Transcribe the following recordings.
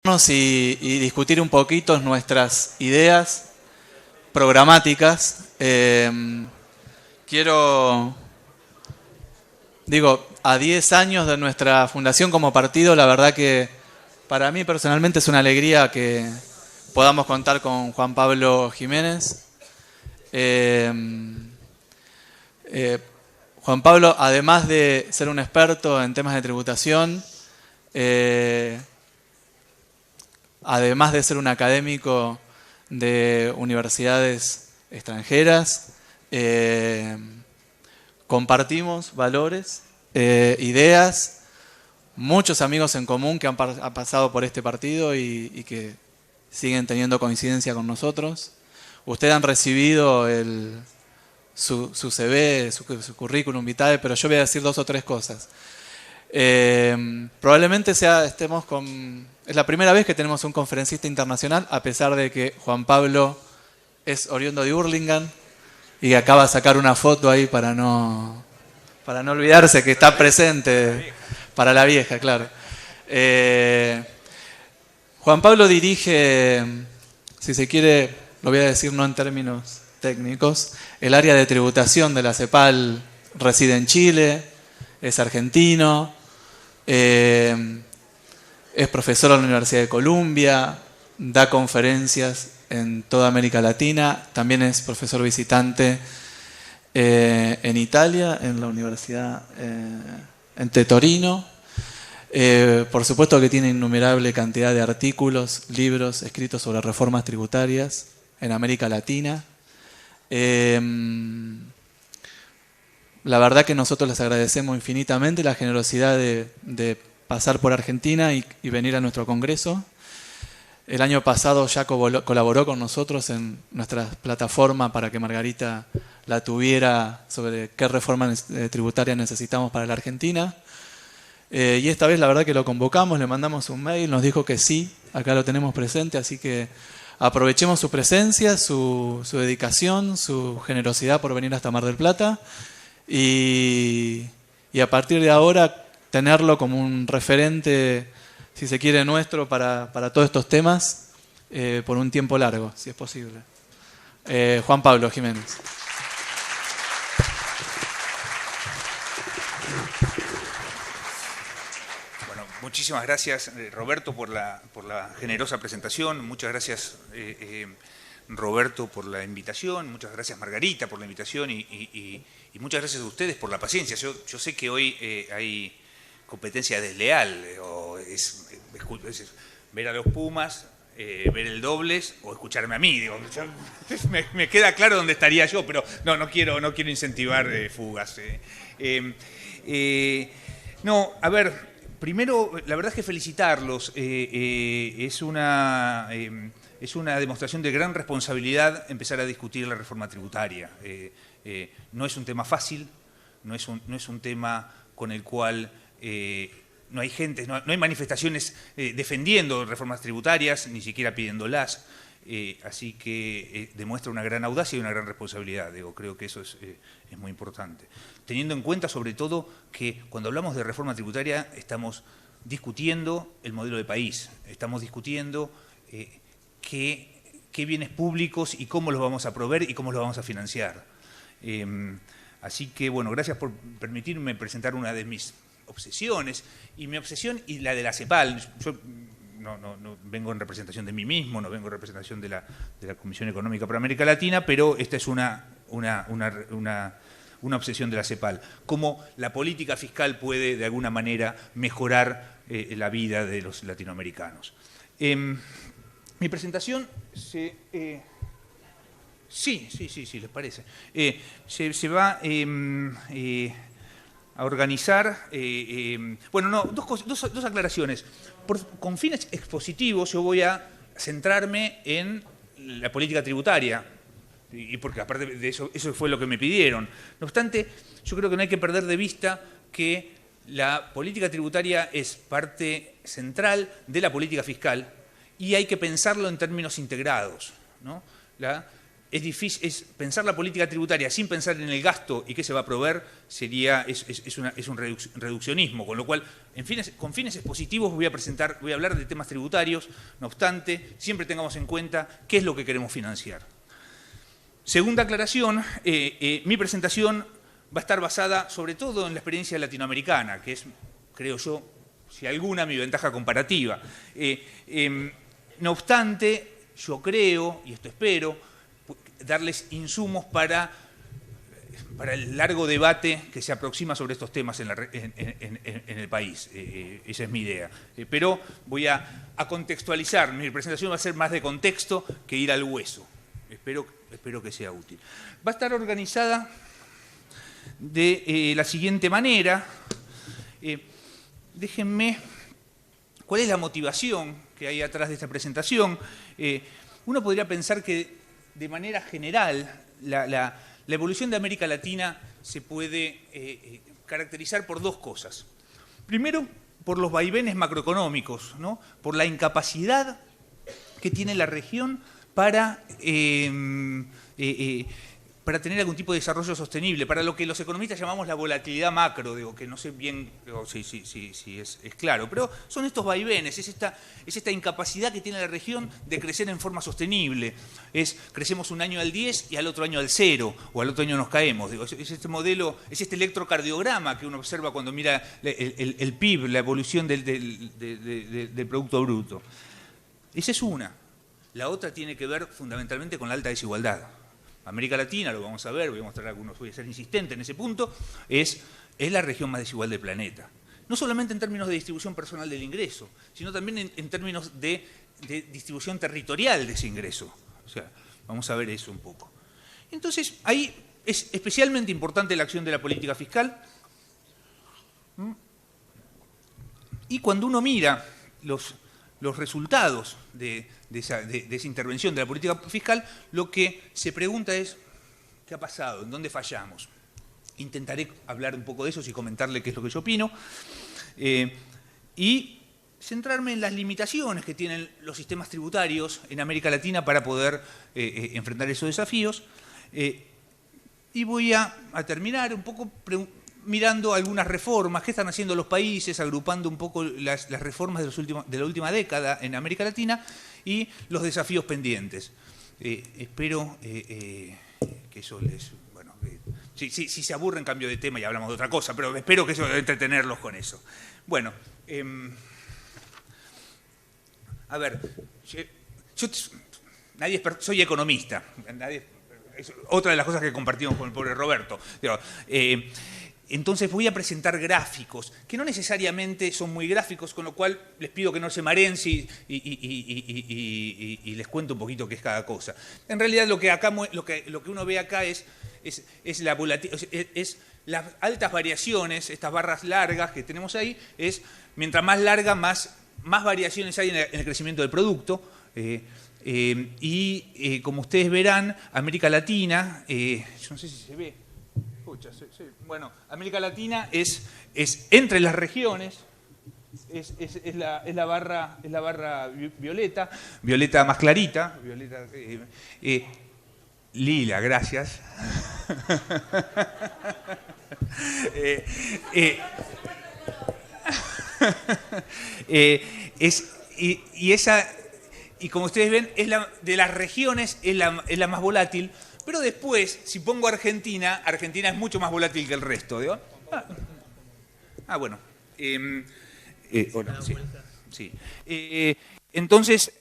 y discutir un poquito nuestras ideas programáticas. A 10 años de nuestra fundación como partido, la verdad que para mí personalmente es una alegría que podamos contar con Juan Pablo Jiménez. Juan Pablo, además de ser un experto en temas de tributación, además de ser un académico de universidades extranjeras, compartimos valores, ideas, muchos amigos en común que han pasado por este partido y que siguen teniendo coincidencia con nosotros. Ustedes han recibido su CV, su currículum vitae, pero yo voy a decir 2 o 3 cosas. Probablemente es la primera vez que tenemos un conferencista internacional, a pesar de que Juan Pablo es oriundo de Hurlingham y acaba de sacar una foto ahí para no olvidarse que está presente para la vieja, claro. Juan Pablo dirige, si se quiere, lo voy a decir no en términos técnicos, el área de tributación de la CEPAL. Reside en Chile, es argentino, es profesor en la Universidad de Columbia, da conferencias en toda América Latina, también es profesor visitante en Italia, en la Universidad de Torino. Por supuesto que tiene innumerable cantidad de artículos, libros escritos sobre reformas tributarias en América Latina. La verdad que nosotros les agradecemos infinitamente la generosidad de pasar por Argentina y venir a nuestro congreso. El año pasado ya colaboró con nosotros en nuestra plataforma para que Margarita la tuviera sobre qué reforma tributaria necesitamos para la Argentina. Y esta vez la verdad que lo convocamos, le mandamos un mail, nos dijo que sí, acá lo tenemos presente, así que aprovechemos su presencia, su dedicación, su generosidad por venir hasta Mar del Plata y a partir de ahora tenerlo como un referente, si se quiere, nuestro para todos estos temas por un tiempo largo, si es posible. Juan Pablo Jiménez. Bueno, muchísimas gracias, Roberto, por la generosa presentación. Muchas gracias, Roberto, por la invitación. Muchas gracias, Margarita, por la invitación y muchas gracias a ustedes por la paciencia. Yo sé que hoy hay competencia desleal, o es ver a los Pumas, ver el dobles o escucharme a mí. Digo, me queda claro dónde estaría yo, pero no quiero incentivar fugas. No, a ver, primero, la verdad es que felicitarlos. Es una demostración de gran responsabilidad empezar a discutir la reforma tributaria. No es un tema fácil, no es un tema con el cual no hay gente, no hay manifestaciones defendiendo reformas tributarias, ni siquiera pidiéndolas. Así que demuestra una gran audacia y una gran responsabilidad. Creo que eso es muy importante. Teniendo en cuenta, sobre todo, que cuando hablamos de reforma tributaria estamos discutiendo el modelo de país, estamos discutiendo qué bienes públicos y cómo los vamos a proveer y cómo los vamos a financiar. Así que, bueno, gracias por permitirme presentar una de mis obsesiones, y mi obsesión y la de la CEPAL. Yo no vengo en representación de mí mismo, no vengo en representación de la Comisión Económica para América Latina, pero esta es una obsesión de la CEPAL. Cómo la política fiscal puede, de alguna manera, mejorar la vida de los latinoamericanos. Mi presentación sí, les parece. Se va a organizar. Dos aclaraciones. Con fines expositivos yo voy a centrarme en la política tributaria, y porque aparte de eso fue lo que me pidieron. No obstante, yo creo que no hay que perder de vista que la política tributaria es parte central de la política fiscal y hay que pensarlo en términos integrados, ¿no? es difícil, pensar la política tributaria sin pensar en el gasto y qué se va a proveer es un reduccionismo, con lo cual, con fines expositivos voy a hablar de temas tributarios, no obstante, siempre tengamos en cuenta qué es lo que queremos financiar. Segunda aclaración, mi presentación va a estar basada sobre todo en la experiencia latinoamericana, que es, creo yo, si alguna, mi ventaja comparativa. No obstante, yo creo, y esto espero, darles insumos para el largo debate que se aproxima sobre estos temas en el país. Esa es mi idea. Pero voy a contextualizar. Mi presentación va a ser más de contexto que ir al hueso. Espero que sea útil. Va a estar organizada de la siguiente manera. Déjenme, ¿cuál es la motivación que hay atrás de esta presentación? Uno podría pensar que de manera general la evolución de América Latina se puede caracterizar por dos cosas. Primero, por los vaivenes macroeconómicos, ¿no? Por la incapacidad que tiene la región para tener algún tipo de desarrollo sostenible, para lo que los economistas llamamos la volatilidad macro, digo, que no sé bien si es claro, pero son estos vaivenes, es esta incapacidad que tiene la región de crecer en forma sostenible. Crecemos un año al 10 y al otro año al 0, o al otro año nos caemos. Digo, es este modelo, es este electrocardiograma que uno observa cuando mira el PIB, la evolución del Producto Bruto. Esa es una. La otra tiene que ver fundamentalmente con la alta desigualdad. América Latina, lo vamos a ver, voy a mostrar algunos, voy a ser insistente en ese punto, es la región más desigual del planeta. No solamente en términos de distribución personal del ingreso, sino también en términos de distribución territorial de ese ingreso. O sea, vamos a ver eso un poco. Entonces, ahí es especialmente importante la acción de la política fiscal. Y cuando uno mira los resultados de esa intervención de la política fiscal, lo que se pregunta es, ¿qué ha pasado? ¿En dónde fallamos? Intentaré hablar un poco de eso y comentarle qué es lo que yo opino. Y centrarme en las limitaciones que tienen los sistemas tributarios en América Latina para poder enfrentar esos desafíos. Y voy a terminar un poco mirando algunas reformas, qué están haciendo los países, agrupando un poco las reformas de la última década en América Latina y los desafíos pendientes. Espero que eso les... Bueno, si se aburren, cambio de tema y hablamos de otra cosa, pero espero que eso entretenerlos con eso. Bueno, a ver, soy economista, es otra de las cosas que compartimos con el pobre Roberto. Digo, entonces voy a presentar gráficos, que no necesariamente son muy gráficos, con lo cual les pido que no se mareen y les cuento un poquito qué es cada cosa. En realidad lo que uno ve acá es las altas variaciones, estas barras largas que tenemos ahí, mientras más larga, más variaciones hay en el crecimiento del producto. Como ustedes verán, América Latina, yo no sé si se ve, bueno, América Latina es entre las regiones, es la barra violeta más clarita, lila, gracias. Y como ustedes ven, de las regiones es la más volátil. Pero después, si pongo Argentina es mucho más volátil que el resto. ¿Digo? Bueno. Sí. Entonces,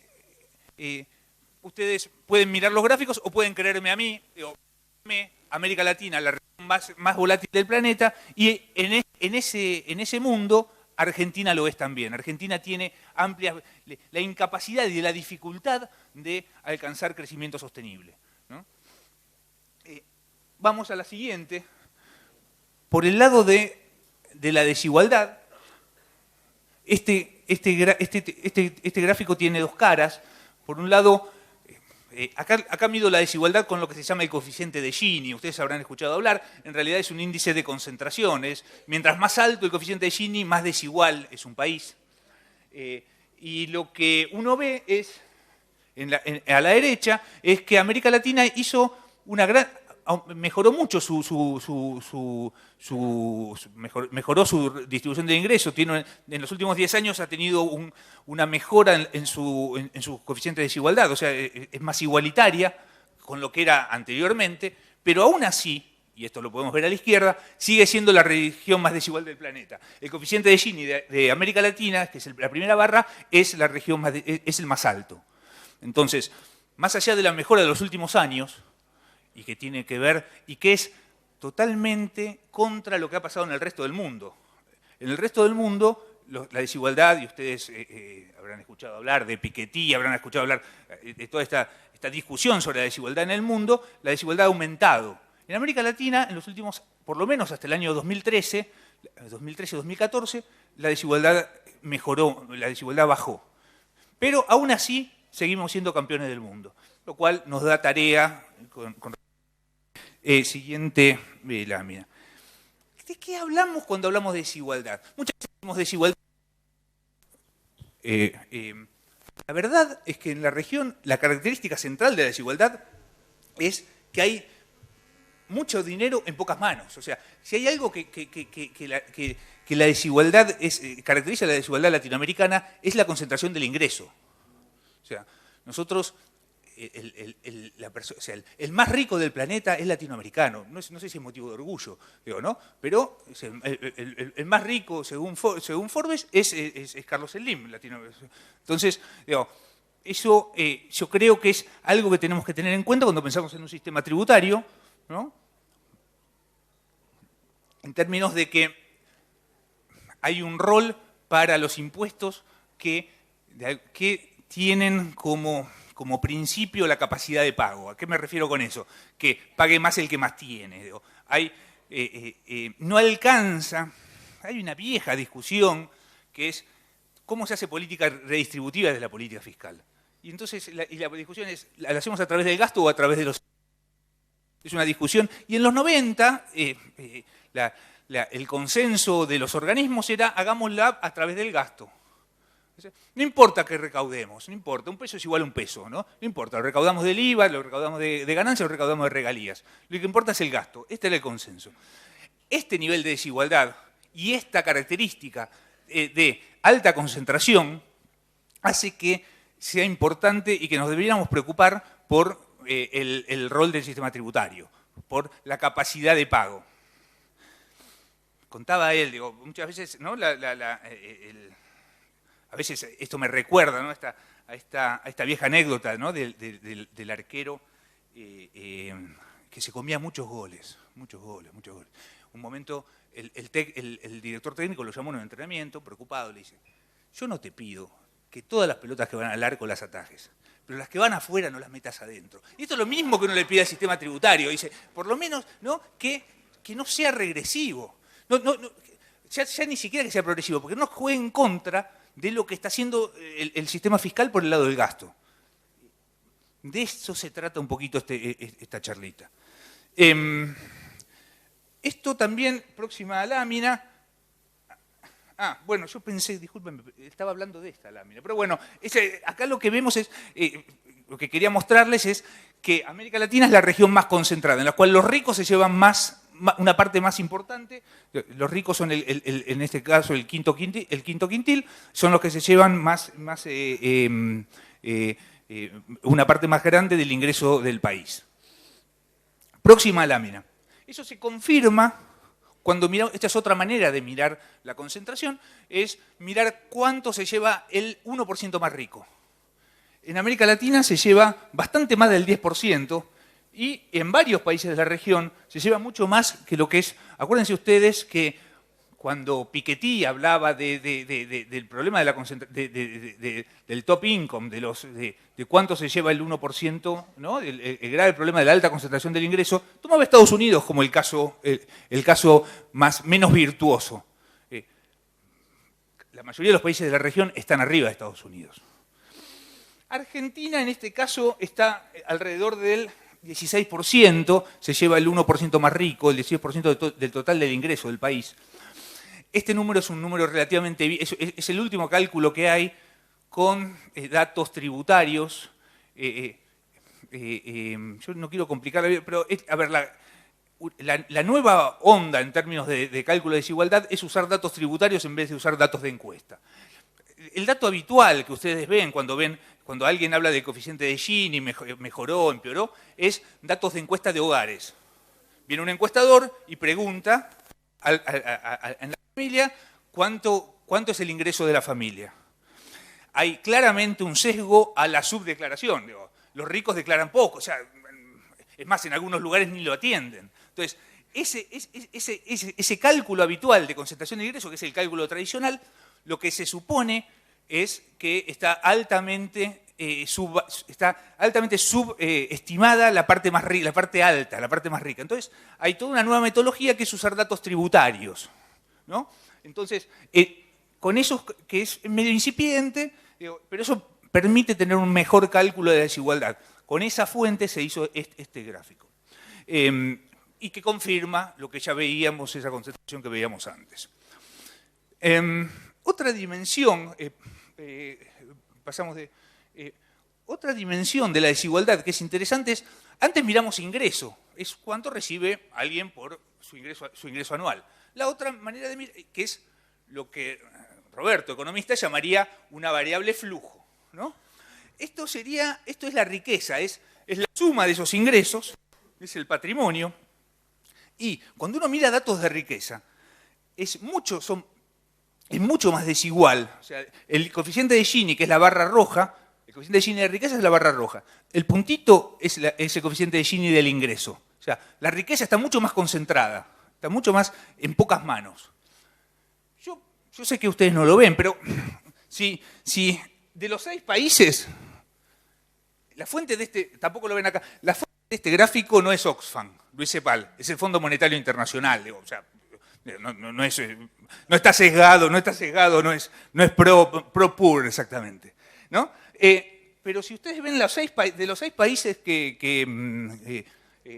ustedes pueden mirar los gráficos o pueden creerme a mí. América Latina, la región más volátil del planeta, y en ese mundo Argentina lo es también. Argentina tiene la incapacidad y la dificultad de alcanzar crecimiento sostenible. ¿No? Vamos a la siguiente. Por el lado de la desigualdad, este gráfico tiene dos caras. Por un lado, acá mido la desigualdad con lo que se llama el coeficiente de Gini. Ustedes habrán escuchado hablar. En realidad es un índice de concentración. Mientras más alto el coeficiente de Gini, más desigual es un país. Y lo que uno ve es a la derecha, es que América Latina mejoró mucho mejoró su distribución de ingresos. En los últimos 10 años ha tenido una mejora en su coeficiente de desigualdad, o sea, es más igualitaria con lo que era anteriormente, pero aún así, y esto lo podemos ver a la izquierda, sigue siendo la región más desigual del planeta. El coeficiente de Gini de América Latina, que es la primera barra, es el más alto. Entonces, más allá de la mejora de los últimos años, y que tiene que ver, y que es totalmente contra lo que ha pasado en el resto del mundo. En el resto del mundo, la desigualdad, y ustedes habrán escuchado hablar de Piketty, habrán escuchado hablar de toda esta discusión sobre la desigualdad en el mundo, la desigualdad ha aumentado. En América Latina, en los últimos, por lo menos hasta el año 2013-2014, la desigualdad mejoró, la desigualdad bajó. Pero aún así, seguimos siendo campeones del mundo, lo cual nos da tarea siguiente lámina. ¿De qué hablamos cuando hablamos de desigualdad? Muchas veces hablamos de desigualdad. La verdad es que en la región la característica central de la desigualdad es que hay mucho dinero en pocas manos. O sea, si hay algo que la desigualdad caracteriza la desigualdad latinoamericana es la concentración del ingreso. O sea, nosotros el más rico del planeta es latinoamericano. No sé si es motivo de orgullo, digo, ¿no? Pero el más rico, según Forbes, es Carlos Slim, latinoamericano. Entonces, digo, eso yo creo que es algo que tenemos que tener en cuenta cuando pensamos en un sistema tributario, ¿no? En términos de que hay un rol para los impuestos que tienen como principio la capacidad de pago. ¿A qué me refiero con eso? Que pague más el que más tiene. Digo. No alcanza, hay una vieja discusión que es cómo se hace política redistributiva desde la política fiscal. Y entonces la discusión es, ¿la hacemos a través del gasto o a través de los... Es una discusión. Y en los 90, el consenso de los organismos era hagámosla a través del gasto. No importa que recaudemos, no importa, un peso es igual a un peso, ¿no? No importa, lo recaudamos del IVA, lo recaudamos de ganancias, lo recaudamos de regalías. Lo que importa es el gasto, este era el consenso. Este nivel de desigualdad y esta característica de alta concentración hace que sea importante y que nos deberíamos preocupar por el rol del sistema tributario, por la capacidad de pago. Contaba él, digo, muchas veces, ¿no? A veces esto me recuerda, ¿no? a esta vieja anécdota, ¿no? del arquero que se comía muchos goles. Un momento el director técnico lo llamó en un entrenamiento, preocupado, le dice, yo no te pido que todas las pelotas que van al arco las atajes, pero las que van afuera no las metas adentro. Y esto es lo mismo que uno le pide al sistema tributario, dice, por lo menos, ¿no? que no sea regresivo, ya ni siquiera que sea progresivo, porque no juegue en contra de lo que está haciendo el sistema fiscal por el lado del gasto. De eso se trata un poquito esta charlita. Esto también, próxima lámina. Bueno, yo pensé, discúlpenme, estaba hablando de esta lámina. Pero bueno, acá lo que vemos es, lo que quería mostrarles es que América Latina es la región más concentrada, en la cual los ricos se llevan una parte más importante. Los ricos son, en este caso, el quinto quintil, son los que se llevan una parte más grande del ingreso del país. Próxima lámina. Eso se confirma cuando miramos, esta es otra manera de mirar la concentración, es mirar cuánto se lleva el 1% más rico. En América Latina se lleva bastante más del 10%, y en varios países de la región se lleva mucho más que lo que es... Acuérdense ustedes que cuando Piketty hablaba del problema del top income, de cuánto se lleva el 1%, ¿no? el grave problema de la alta concentración del ingreso, tomaba Estados Unidos como el caso menos virtuoso. La mayoría de los países de la región están arriba de Estados Unidos. Argentina, en este caso, está alrededor del 16%, se lleva el 1% más rico, el 16% del total del ingreso del país. Este número es un número relativamente... Es el último cálculo que hay con datos tributarios yo no quiero complicar la vida, pero a ver, la nueva onda en términos de cálculo de desigualdad es usar datos tributarios en vez de usar datos de encuesta. El dato habitual que ustedes ven cuando alguien habla del coeficiente de Gini, mejoró, empeoró, es datos de encuesta de hogares. Viene un encuestador y pregunta en la familia cuánto es el ingreso de la familia. Hay claramente un sesgo a la subdeclaración. Digo, los ricos declaran poco, o sea, es más, en algunos lugares ni lo atienden. Entonces, ese cálculo habitual de concentración de ingresos, que es el cálculo tradicional, lo que se supone es que está altamente subestimada la parte más rica, la parte alta, la parte más rica. Entonces, hay toda una nueva metodología que es usar datos tributarios, ¿no? Entonces, con eso que es medio incipiente, pero eso permite tener un mejor cálculo de la desigualdad. Con esa fuente se hizo este gráfico. Y que confirma lo que ya veíamos, esa concentración que veíamos antes. Otra dimensión, otra dimensión de la desigualdad que es interesante es, antes miramos ingreso, es cuánto recibe alguien por su ingreso anual. La otra manera de mirar, que es lo que Roberto, economista, llamaría una variable flujo, ¿no? Esto es la riqueza, es la suma de esos ingresos, es el patrimonio, y cuando uno mira datos de riqueza, es mucho más desigual. O sea, el coeficiente de Gini, que es la barra roja, el coeficiente de Gini de riqueza es la barra roja. El puntito es el coeficiente de Gini del ingreso. O sea, la riqueza está mucho más concentrada, está mucho más en pocas manos. Yo sé que ustedes no lo ven, pero si de los 6 países, la fuente de tampoco lo ven acá, la fuente de este gráfico no es Oxfam, Luis Cepal, es el Fondo Monetario Internacional. O sea, no está sesgado, no es pro-poor exactamente, ¿no? Pero si ustedes ven de los 6 países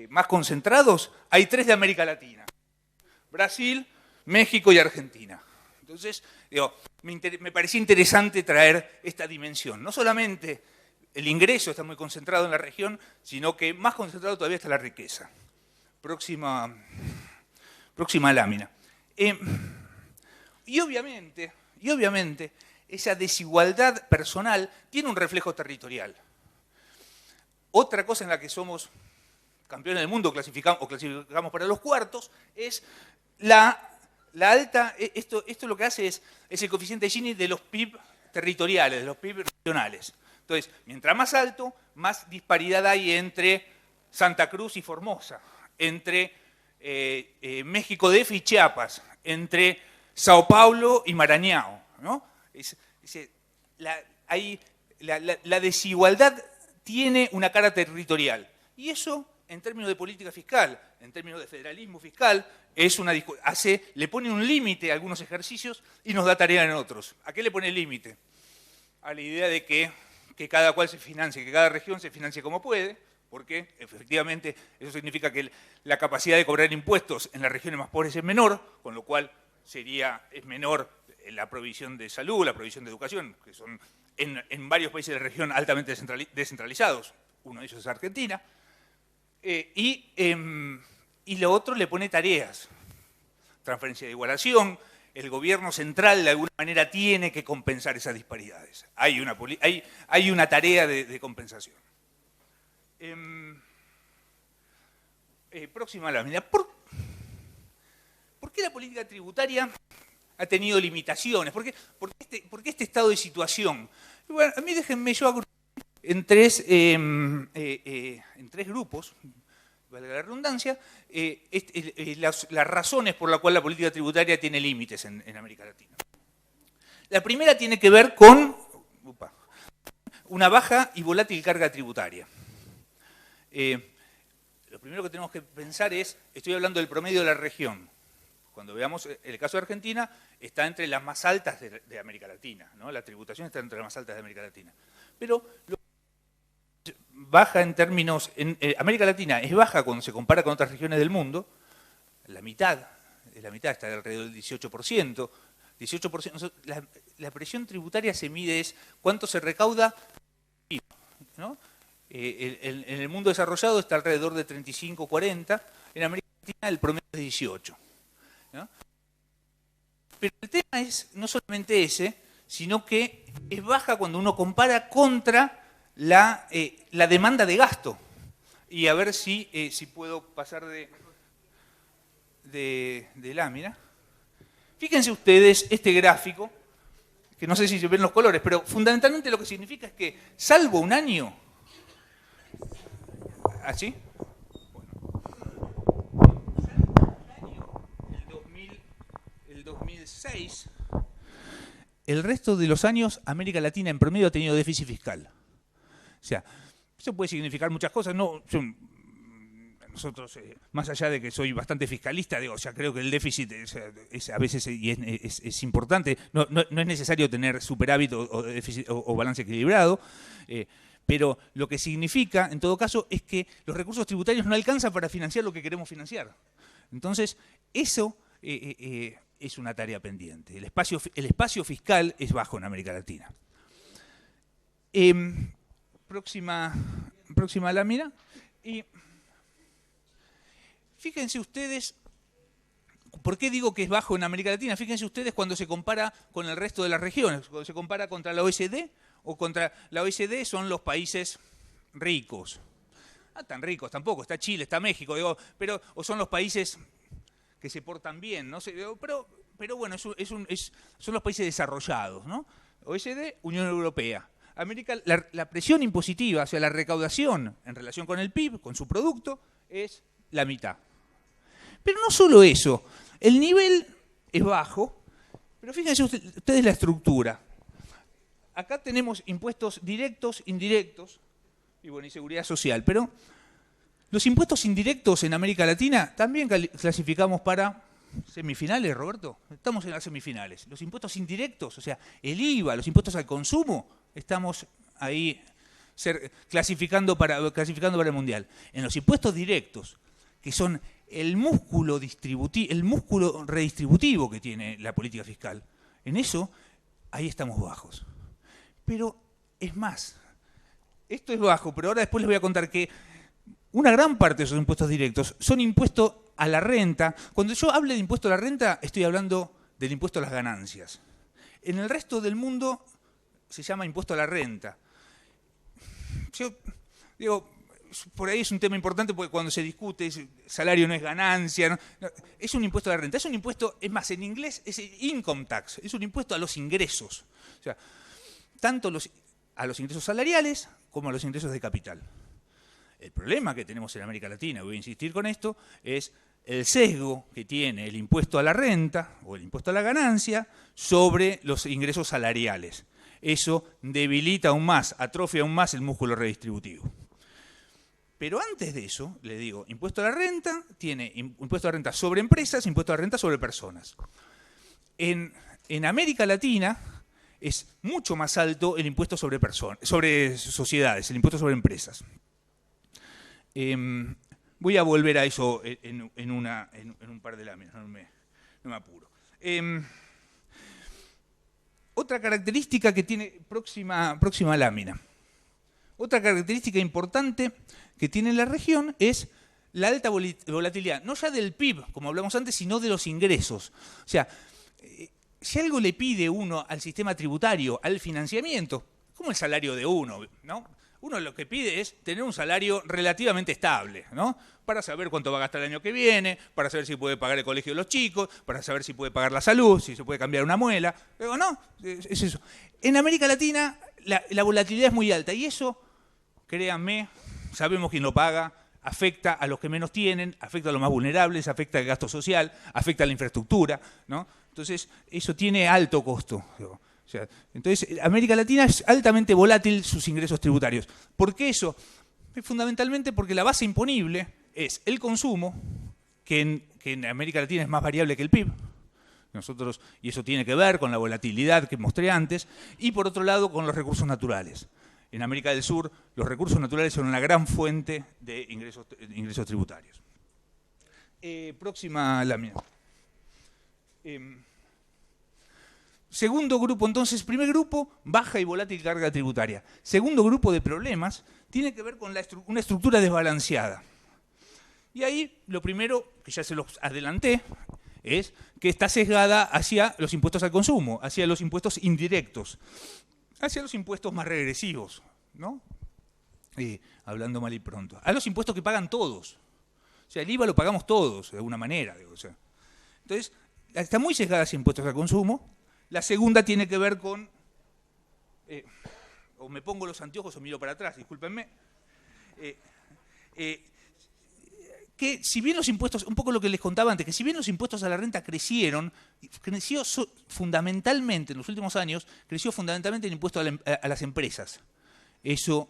más concentrados, hay 3 de América Latina: Brasil, México y Argentina. Entonces, me parecía interesante traer esta dimensión. No solamente el ingreso está muy concentrado en la región, sino que más concentrado todavía está la riqueza. Próxima lámina. Y obviamente, esa desigualdad personal tiene un reflejo territorial. Otra cosa en la que somos campeones del mundo, clasificamos para los cuartos, es la alta. Esto lo que hace es el coeficiente de Gini de los PIB territoriales, de los PIB regionales. Entonces, mientras más alto, más disparidad hay entre Santa Cruz y Formosa, entre México DF y Chiapas, entre Sao Paulo y Maranhão, ¿no? La desigualdad tiene una cara territorial. Y eso, en términos de política fiscal, en términos de federalismo fiscal, le pone un límite a algunos ejercicios y nos da tarea en otros. ¿A qué le pone el límite? A la idea de que cada cual se financie, que cada región se financie como puede, porque efectivamente eso significa que la capacidad de cobrar impuestos en las regiones más pobres es menor, con lo cual es menor la provisión de salud, la provisión de educación, que son en varios países de la región altamente descentralizados. Uno de ellos es Argentina. Y lo otro le pone tareas. Transferencia de igualación. El gobierno central de alguna manera tiene que compensar esas disparidades. Hay una tarea de compensación. Próxima lámina. ¿Por qué la política tributaria ha tenido limitaciones? ¿Por qué este estado de situación? Bueno, a mí déjenme yo agrupar en tres grupos, valga la redundancia, las razones por las cuales la política tributaria tiene límites en América Latina. La primera tiene que ver con una baja y volátil carga tributaria. Lo primero que tenemos que pensar es, estoy hablando del promedio de la región. Cuando veamos el caso de Argentina, está entre las más altas de América Latina, ¿no? La tributación está entre las más altas de América Latina. Pero baja en términos, América Latina es baja cuando se compara con otras regiones del mundo, la mitad está alrededor del 18%. 18%, la presión tributaria se mide es cuánto se recauda, ¿no? En el mundo desarrollado está alrededor de 35, 40. En América Latina el promedio es de 18. ¿No? Pero el tema es no solamente ese, sino que es baja cuando uno compara contra la demanda de gasto. Y a ver si puedo pasar de lámina. Fíjense ustedes este gráfico, que no sé si se ven los colores, pero fundamentalmente lo que significa es que, salvo un año, ¿así? El 2006, el resto de los años América Latina en promedio ha tenido déficit fiscal. O sea, eso puede significar muchas cosas. No, nosotros, más allá de que soy bastante fiscalista, digo, o sea, creo que el déficit es a veces es importante. No es necesario tener superávit o balance equilibrado, pero lo que significa, en todo caso, es que los recursos tributarios no alcanzan para financiar lo que queremos financiar. Entonces, eso es una tarea pendiente. El espacio fiscal es bajo en América Latina. Próxima lámina. Y fíjense ustedes, ¿por qué digo que es bajo en América Latina? Fíjense ustedes cuando se compara con el resto de las regiones, cuando se compara contra la OECD o contra la OECD son los países ricos. No tan ricos tampoco, está Chile, está México, digo, o son los países que se portan bien, no sé, pero bueno, son los países desarrollados, ¿no? OECD, Unión Europea. América, la presión impositiva, o sea, la recaudación en relación con el PIB, con su producto, es la mitad. Pero no solo eso, el nivel es bajo, pero fíjense ustedes la estructura. Acá tenemos impuestos directos, indirectos, y bueno, y seguridad social, pero los impuestos indirectos en América Latina también clasificamos para semifinales, Roberto. Estamos en las semifinales. Los impuestos indirectos, o sea, el IVA, los impuestos al consumo, estamos ahí clasificando para el mundial. En los impuestos directos, que son el músculo redistributivo que tiene la política fiscal, en eso, ahí estamos bajos. Pero es más, esto es bajo, pero ahora después les voy a contar que una gran parte de esos impuestos directos son impuestos a la renta. Cuando yo hable de impuesto a la renta, estoy hablando del impuesto a las ganancias. En el resto del mundo se llama impuesto a la renta. Yo digo, por ahí es un tema importante porque cuando se discute, salario no es ganancia, ¿no? Es un impuesto a la renta. Es un impuesto, es más, en inglés es income tax, es un impuesto a los ingresos. O sea, tanto a los ingresos salariales como a los ingresos de capital. El problema que tenemos en América Latina, voy a insistir con esto, es el sesgo que tiene el impuesto a la renta o el impuesto a la ganancia sobre los ingresos salariales. Eso debilita aún más, atrofia aún más el músculo redistributivo. Pero antes de eso, le digo, impuesto a la renta tiene impuesto a la renta sobre empresas, impuesto a la renta sobre personas. En América Latina es mucho más alto el impuesto sobre sociedades, el impuesto sobre empresas. Voy a volver a eso en un par de láminas, no me apuro. Otra característica que tiene, próxima lámina, otra característica importante que tiene la región es la alta volatilidad, no ya del PIB, como hablamos antes, sino de los ingresos. O sea, si algo le pide uno al sistema tributario, al financiamiento, como el salario de uno, ¿no? Uno lo que pide es tener un salario relativamente estable, ¿no? Para saber cuánto va a gastar el año que viene, para saber si puede pagar el colegio de los chicos, para saber si puede pagar la salud, si se puede cambiar una muela. Pero no, es eso. En América Latina la volatilidad es muy alta y eso, créanme, sabemos quién lo paga, afecta a los que menos tienen, afecta a los más vulnerables, afecta al gasto social, afecta a la infraestructura, ¿no? Entonces, eso tiene alto costo. O sea, entonces, América Latina es altamente volátil sus ingresos tributarios. ¿Por qué eso? Fundamentalmente porque la base imponible es el consumo, que en América Latina es más variable que el PIB. Y eso tiene que ver con la volatilidad que mostré antes, y por otro lado con los recursos naturales. En América del Sur, los recursos naturales son una gran fuente de ingresos tributarios. Próxima lámina. Segundo grupo, entonces, primer grupo, baja y volátil carga tributaria. Segundo grupo de problemas tiene que ver con una estructura desbalanceada. Y ahí lo primero, que ya se los adelanté, es que está sesgada hacia los impuestos al consumo, hacia los impuestos indirectos, hacia los impuestos más regresivos, ¿no? Hablando mal y pronto. A los impuestos que pagan todos. O sea, el IVA lo pagamos todos, de alguna manera. Digo, o sea. Entonces, está muy sesgada hacia impuestos al consumo. La segunda tiene que ver con... o me pongo los anteojos o miro para atrás, discúlpenme. Que si bien los impuestos, un poco lo que les contaba antes, que si bien los impuestos a la renta creció fundamentalmente en los últimos años, creció fundamentalmente el impuesto a las empresas. Eso,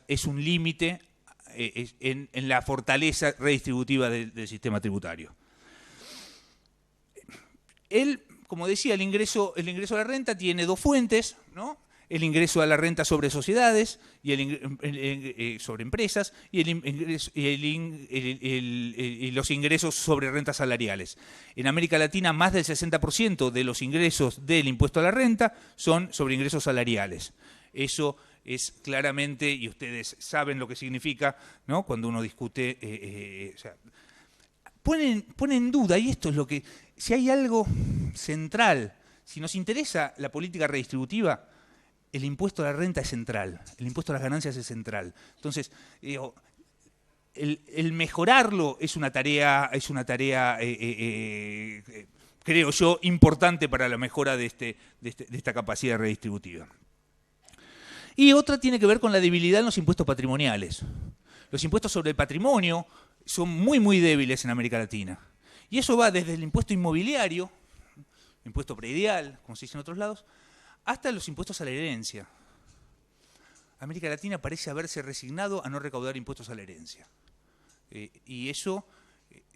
es un límite en la fortaleza redistributiva del sistema tributario. Como decía, el ingreso a la renta tiene dos fuentes, ¿no? El ingreso a la renta sobre sociedades y sobre empresas y los ingresos sobre rentas salariales. En América Latina, más del 60% de los ingresos del impuesto a la renta son sobre ingresos salariales. Eso es claramente, y ustedes saben lo que significa, ¿no? Cuando uno discute, o sea, pone en duda, y esto es lo que, si hay algo central, si nos interesa la política redistributiva, el impuesto a la renta es central, el impuesto a las ganancias es central. Entonces, el mejorarlo es una tarea creo yo, importante para la mejora de esta capacidad redistributiva. Y otra tiene que ver con la debilidad en los impuestos patrimoniales. Los impuestos sobre el patrimonio son muy, muy débiles en América Latina. Y eso va desde el impuesto inmobiliario, impuesto predial, como se dice en otros lados, hasta los impuestos a la herencia. América Latina parece haberse resignado a no recaudar impuestos a la herencia. Y eso,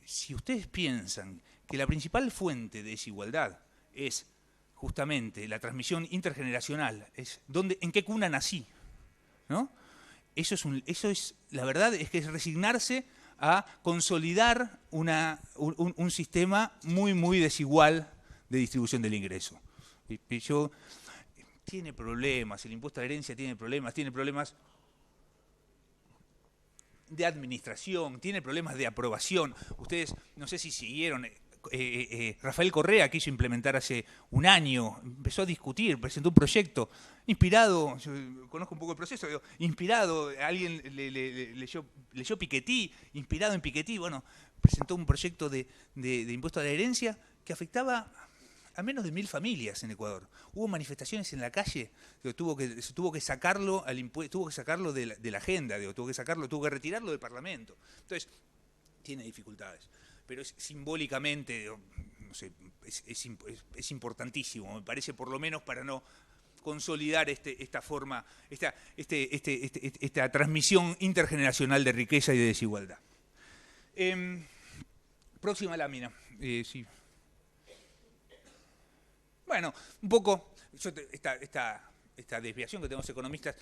si ustedes piensan que la principal fuente de desigualdad es justamente la transmisión intergeneracional, es en qué cuna nací, ¿no? La verdad es que es resignarse a consolidar un sistema muy, muy desigual de distribución del ingreso. Tiene problemas, el impuesto a la herencia tiene problemas de administración, tiene problemas de aprobación. Ustedes, no sé si siguieron, Rafael Correa quiso implementar hace un año, empezó a discutir, presentó un proyecto inspirado, yo conozco un poco el proceso, inspirado, alguien leyó Piketty, inspirado en Piketty, bueno, presentó un proyecto de impuesto a la herencia que afectaba a menos de 1000 familias en Ecuador. Hubo manifestaciones en la calle, tuvo que sacarlo de la agenda, tuvo que retirarlo del Parlamento. Entonces, tiene dificultades, pero simbólicamente, no sé, es importantísimo, me parece, por lo menos para no consolidar esta transmisión intergeneracional de riqueza y de desigualdad. Próxima lámina. Sí. Bueno, un poco, esta desviación que tenemos economistas,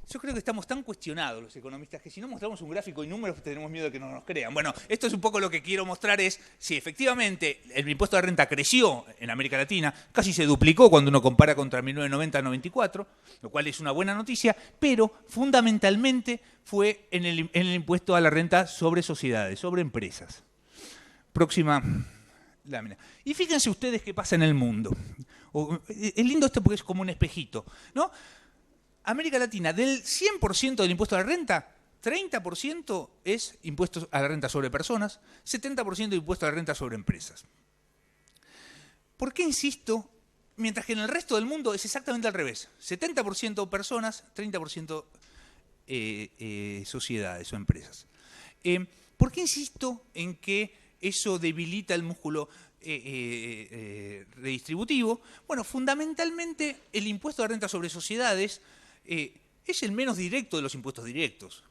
yo creo que estamos tan cuestionados los economistas que si no mostramos un gráfico y números tenemos miedo de que no nos crean. Bueno, esto es un poco lo que quiero mostrar es, si efectivamente el impuesto de renta creció en América Latina, casi se duplicó cuando uno compara contra 1990-94, lo cual es una buena noticia, pero fundamentalmente fue en el impuesto a la renta sobre sociedades, sobre empresas. Próxima lámina. Y fíjense ustedes qué pasa en el mundo. Es lindo esto porque es como un espejito, ¿no? América Latina, del 100% del impuesto a la renta, 30% es impuesto a la renta sobre personas, 70% de impuesto a la renta sobre empresas. ¿Por qué insisto? Mientras que en el resto del mundo es exactamente al revés. 70% personas, 30% sociedades o empresas. ¿Por qué insisto en que eso debilita el músculo redistributivo? Bueno, fundamentalmente el impuesto a la renta sobre sociedades es el menos directo de los impuestos directos.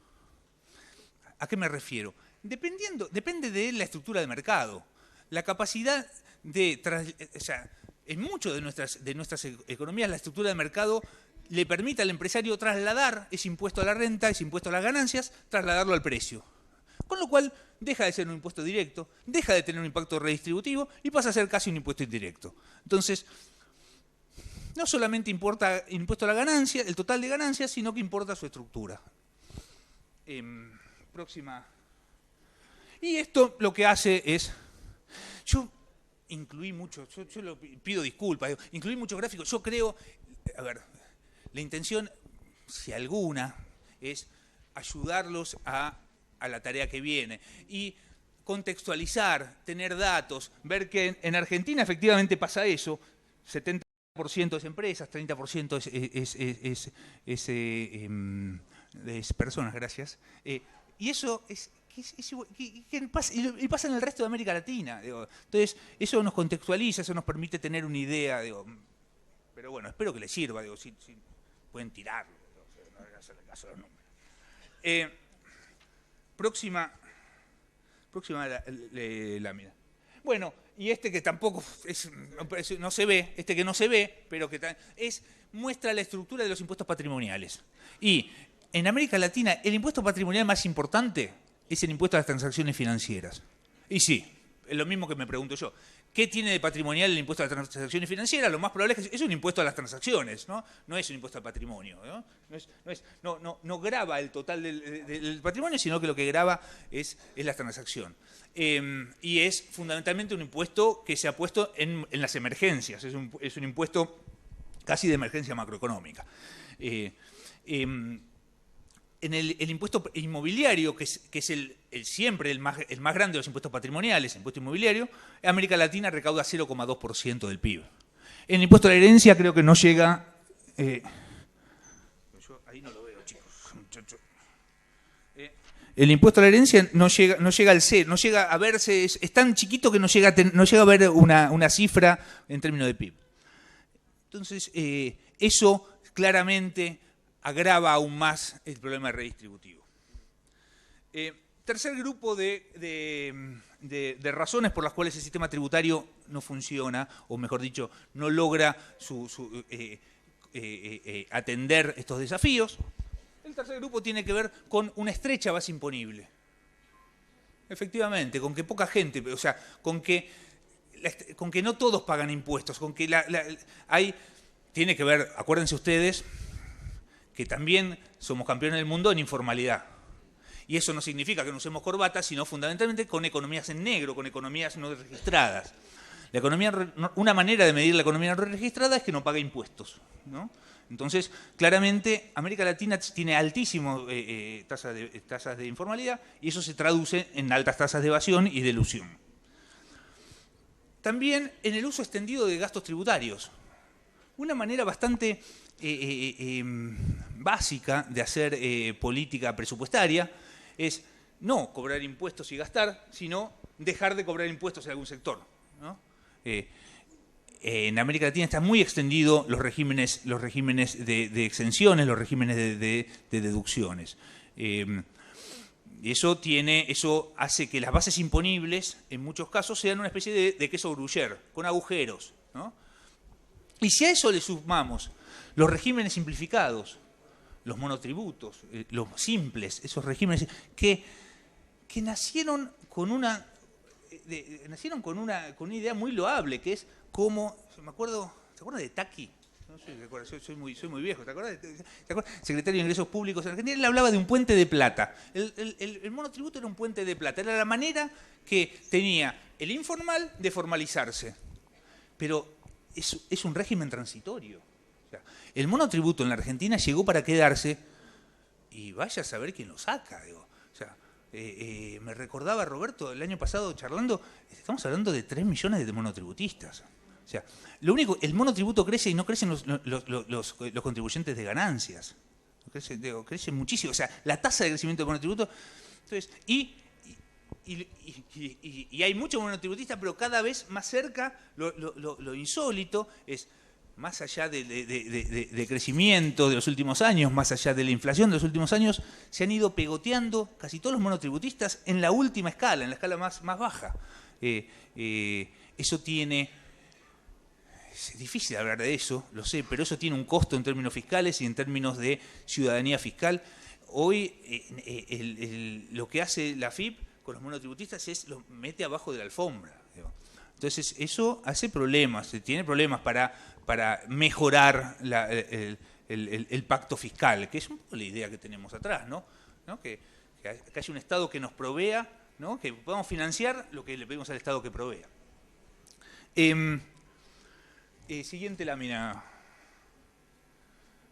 ¿A qué me refiero? Depende de la estructura de mercado. La capacidad o sea, en muchas de nuestras economías, la estructura de mercado le permite al empresario trasladar ese impuesto a la renta, ese impuesto a las ganancias, trasladarlo al precio. Con lo cual deja de ser un impuesto directo, deja de tener un impacto redistributivo y pasa a ser casi un impuesto indirecto. Entonces, no solamente importa el impuesto a la ganancia, el total de ganancias, sino que importa su estructura. Próxima. Y esto lo que hace es... Yo incluí mucho, yo lo pido disculpas, incluí muchos gráficos. Yo creo, a ver, la intención, si alguna, es ayudarlos a la tarea que viene y contextualizar, tener datos, ver que en Argentina efectivamente pasa eso, 70% es empresas, 30% es personas, gracias. Y eso pasa en el resto de América Latina. Digo. Entonces, eso nos contextualiza, eso nos permite tener una idea. Digo. Pero bueno, espero que les sirva. Digo, si pueden tirarlo. No hay que hacerle caso a los números. Próxima lámina. Bueno, y este que tampoco no se ve, este que no se ve, pero que muestra la estructura de los impuestos patrimoniales. Y en América Latina, el impuesto patrimonial más importante es el impuesto a las transacciones financieras. Y sí, es lo mismo que me pregunto yo. ¿Qué tiene de patrimonial el impuesto a las transacciones financieras? Lo más probable es que es un impuesto a las transacciones, ¿no? No es un impuesto al patrimonio, ¿no? No grava el total del patrimonio, sino que lo que grava es la transacción. Y es fundamentalmente un impuesto que se ha puesto en las emergencias. Es un impuesto casi de emergencia macroeconómica. En el impuesto inmobiliario, que es siempre el más grande de los impuestos patrimoniales, el impuesto inmobiliario, América Latina recauda 0,2% del PIB. En el impuesto a la herencia creo que no llega... yo ahí no lo veo, chicos. El impuesto a la herencia no llega al C, no llega a verse, es tan chiquito que no llega a ver una cifra en términos de PIB. Entonces, eso claramente agrava aún más el problema redistributivo. Tercer grupo de razones por las cuales el sistema tributario no funciona, o mejor dicho, no logra atender estos desafíos. El tercer grupo tiene que ver con una estrecha base imponible. Efectivamente, con que poca gente, o sea, con que no todos pagan impuestos, con que tiene que ver, acuérdense ustedes, que también somos campeones del mundo en informalidad. Y eso no significa que no usemos corbatas, sino fundamentalmente con economías en negro, con economías no registradas. Una manera de medir la economía no registrada es que no paga impuestos, ¿no? Entonces, claramente, América Latina tiene altísimas tasas de informalidad y eso se traduce en altas tasas de evasión y de elusión. También en el uso extendido de gastos tributarios. Una manera bastante básica de hacer política presupuestaria es no cobrar impuestos y gastar, sino dejar de cobrar impuestos en algún sector, ¿no? En América Latina está muy extendido los regímenes de exenciones, los regímenes de deducciones. Eso hace que las bases imponibles, en muchos casos, sean una especie de queso gruyère, con agujeros, ¿no? Y si a eso le sumamos los regímenes simplificados, los monotributos, los simples, esos regímenes que nacieron con una idea muy loable, que es como, ¿te acuerdas de Taki? No sé, soy muy viejo, ¿te acuerdas? Secretario de Ingresos Públicos en Argentina, él hablaba de un puente de plata. El monotributo era un puente de plata, era la manera que tenía el informal de formalizarse. Pero es un régimen transitorio. O sea, el monotributo en la Argentina llegó para quedarse y vaya a saber quién lo saca. Digo. O sea, me recordaba Roberto el año pasado charlando, estamos hablando de 3 millones de monotributistas. O sea, el monotributo crece y no crecen los contribuyentes de ganancias. Crece muchísimo. O sea, la tasa de crecimiento del monotributo. Entonces, y hay muchos monotributistas, pero cada vez más cerca, lo insólito es, más allá de crecimiento de los últimos años, más allá de la inflación de los últimos años, se han ido pegoteando casi todos los monotributistas en la última escala, en la escala más baja. Eso tiene... Es difícil hablar de eso, lo sé, pero eso tiene un costo en términos fiscales y en términos de ciudadanía fiscal. hoy lo que hace la AFIP con los monotributistas es los mete abajo de la alfombra. Entonces, eso hace problemas, tiene problemas para mejorar el pacto fiscal, que es un poco la idea que tenemos atrás, ¿no? Que haya un Estado que nos provea, ¿no? Que podamos financiar lo que le pedimos al Estado que provea. Siguiente lámina.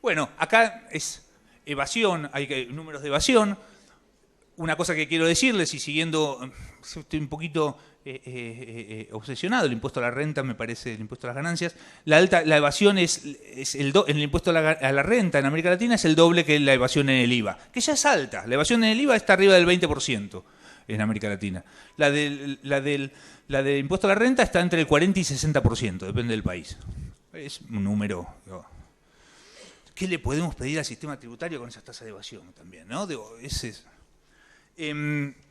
Bueno, acá es evasión, hay números de evasión. Una cosa que quiero decirles, y siguiendo, estoy un poquito obsesionado, el impuesto a la renta me parece, el impuesto a las ganancias, la evasión en el impuesto a la renta en América Latina es el doble que la evasión en el IVA, que ya es alta. La evasión en el IVA está arriba del 20% en América Latina. La del impuesto a la renta está entre el 40 y 60%, depende del país. Es un número. ¿Qué le podemos pedir al sistema tributario con esas tasas de evasión también, ¿no?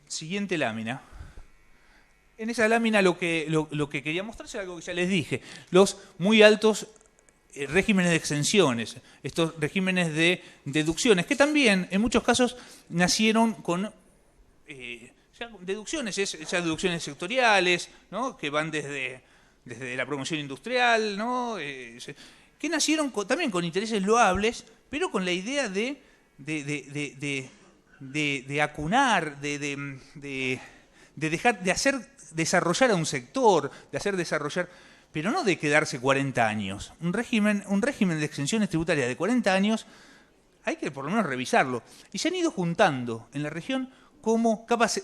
Siguiente lámina. En esa lámina lo que quería mostrar es algo que ya les dije. Los muy altos regímenes de exenciones, estos regímenes de deducciones, que también en muchos casos nacieron con deducciones, esas deducciones sectoriales, ¿no? Que van desde la promoción industrial, ¿no? Que nacieron también con intereses loables, pero con la idea de acunar, de dejar de hacer desarrollar a un sector, de hacer desarrollar, pero no de quedarse 40 años. Un régimen de exenciones tributarias de 40 años hay que por lo menos revisarlo. Y se han ido juntando en la región como capas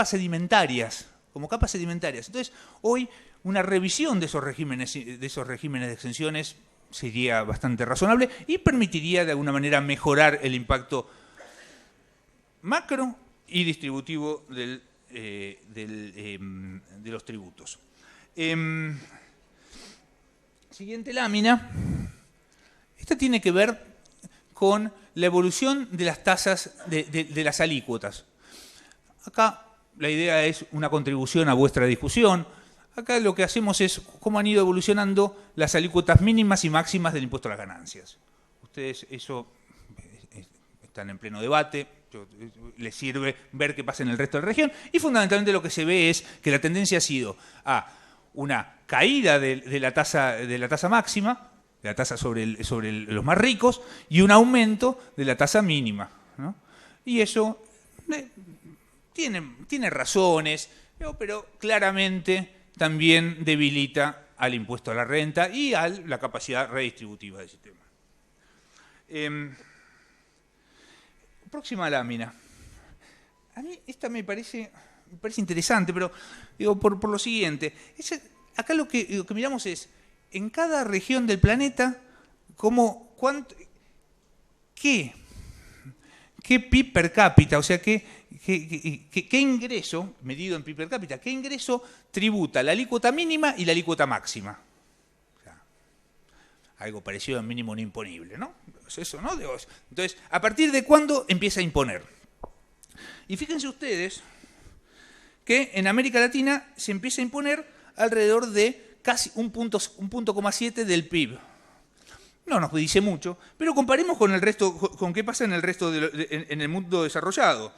sedimentarias. Entonces, hoy una revisión de esos regímenes de exenciones sería bastante razonable y permitiría de alguna manera mejorar el impacto macro y distributivo de los tributos. Siguiente lámina. Esta tiene que ver con la evolución de las tasas de las alícuotas. Acá la idea es una contribución a vuestra discusión. Acá lo que hacemos es cómo han ido evolucionando las alícuotas mínimas y máximas del impuesto a las ganancias. Ustedes eso están en pleno debate, les sirve ver qué pasa en el resto de la región, y fundamentalmente lo que se ve es que la tendencia ha sido a una caída de la tasa máxima, de la tasa sobre los más ricos, y un aumento de la tasa mínima, ¿no? Y eso tiene razones, pero claramente también debilita al impuesto a la renta y a la capacidad redistributiva del sistema. Próxima lámina. A mí esta me parece interesante, pero digo por lo siguiente. Acá lo que miramos es, en cada región del planeta, qué PIB per cápita, o sea, qué ingreso, medido en PIB per cápita, qué ingreso tributa la alícuota mínima y la alícuota máxima. O sea, algo parecido al mínimo no imponible, ¿no? Eso, ¿no? Entonces, ¿a partir de cuándo empieza a imponer? Y fíjense ustedes que en América Latina se empieza a imponer alrededor de casi un punto 7 del PIB. No nos dice mucho, pero comparemos con el resto, con qué pasa en el resto en el mundo desarrollado.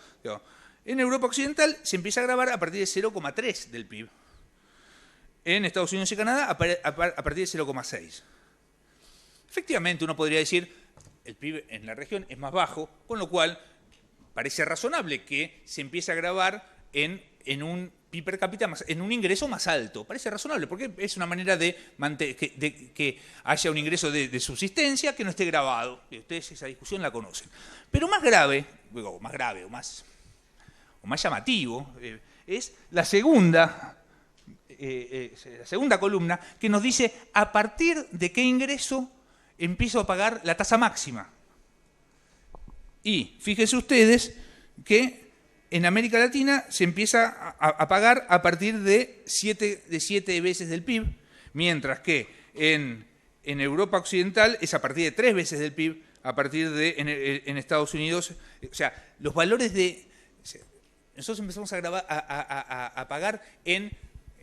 En Europa Occidental se empieza a grabar a partir de 0,3 del PIB. En Estados Unidos y Canadá a partir de 0,6. Efectivamente, uno podría decir el PIB en la región es más bajo, con lo cual parece razonable que se empiece a grabar en un PIB per cápita, en un ingreso más alto. Parece razonable, porque es una manera de que haya un ingreso de subsistencia que no esté grabado. Y ustedes esa discusión la conocen. Pero más grave o más llamativo, es la segunda columna, que nos dice a partir de qué ingreso empiezo a pagar la tasa máxima. Y fíjense ustedes que en América Latina se empieza a pagar a partir de 7 veces del PIB, mientras que en Europa Occidental es a partir de 3 veces del PIB, a partir de en Estados Unidos. O sea, los valores nosotros empezamos a pagar en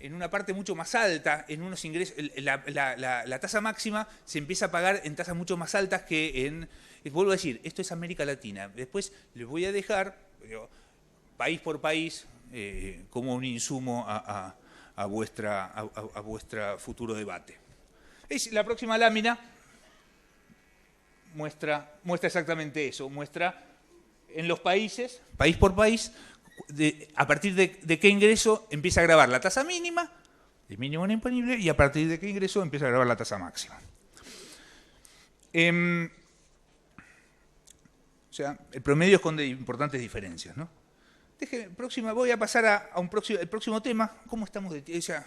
en una parte mucho más alta, en unos ingresos, la tasa máxima se empieza a pagar en tasas mucho más altas que en, vuelvo a decir, esto es América Latina. Después les voy a dejar, país por país, como un insumo a vuestra futuro debate. La próxima lámina muestra exactamente eso, muestra en los países, país por país, a partir de qué ingreso empieza a gravar la tasa mínima, el mínimo no imponible, y a partir de qué ingreso empieza a gravar la tasa máxima. O sea, el promedio esconde importantes diferencias, ¿no? Voy a pasar el próximo tema. ¿Cómo estamos de ella?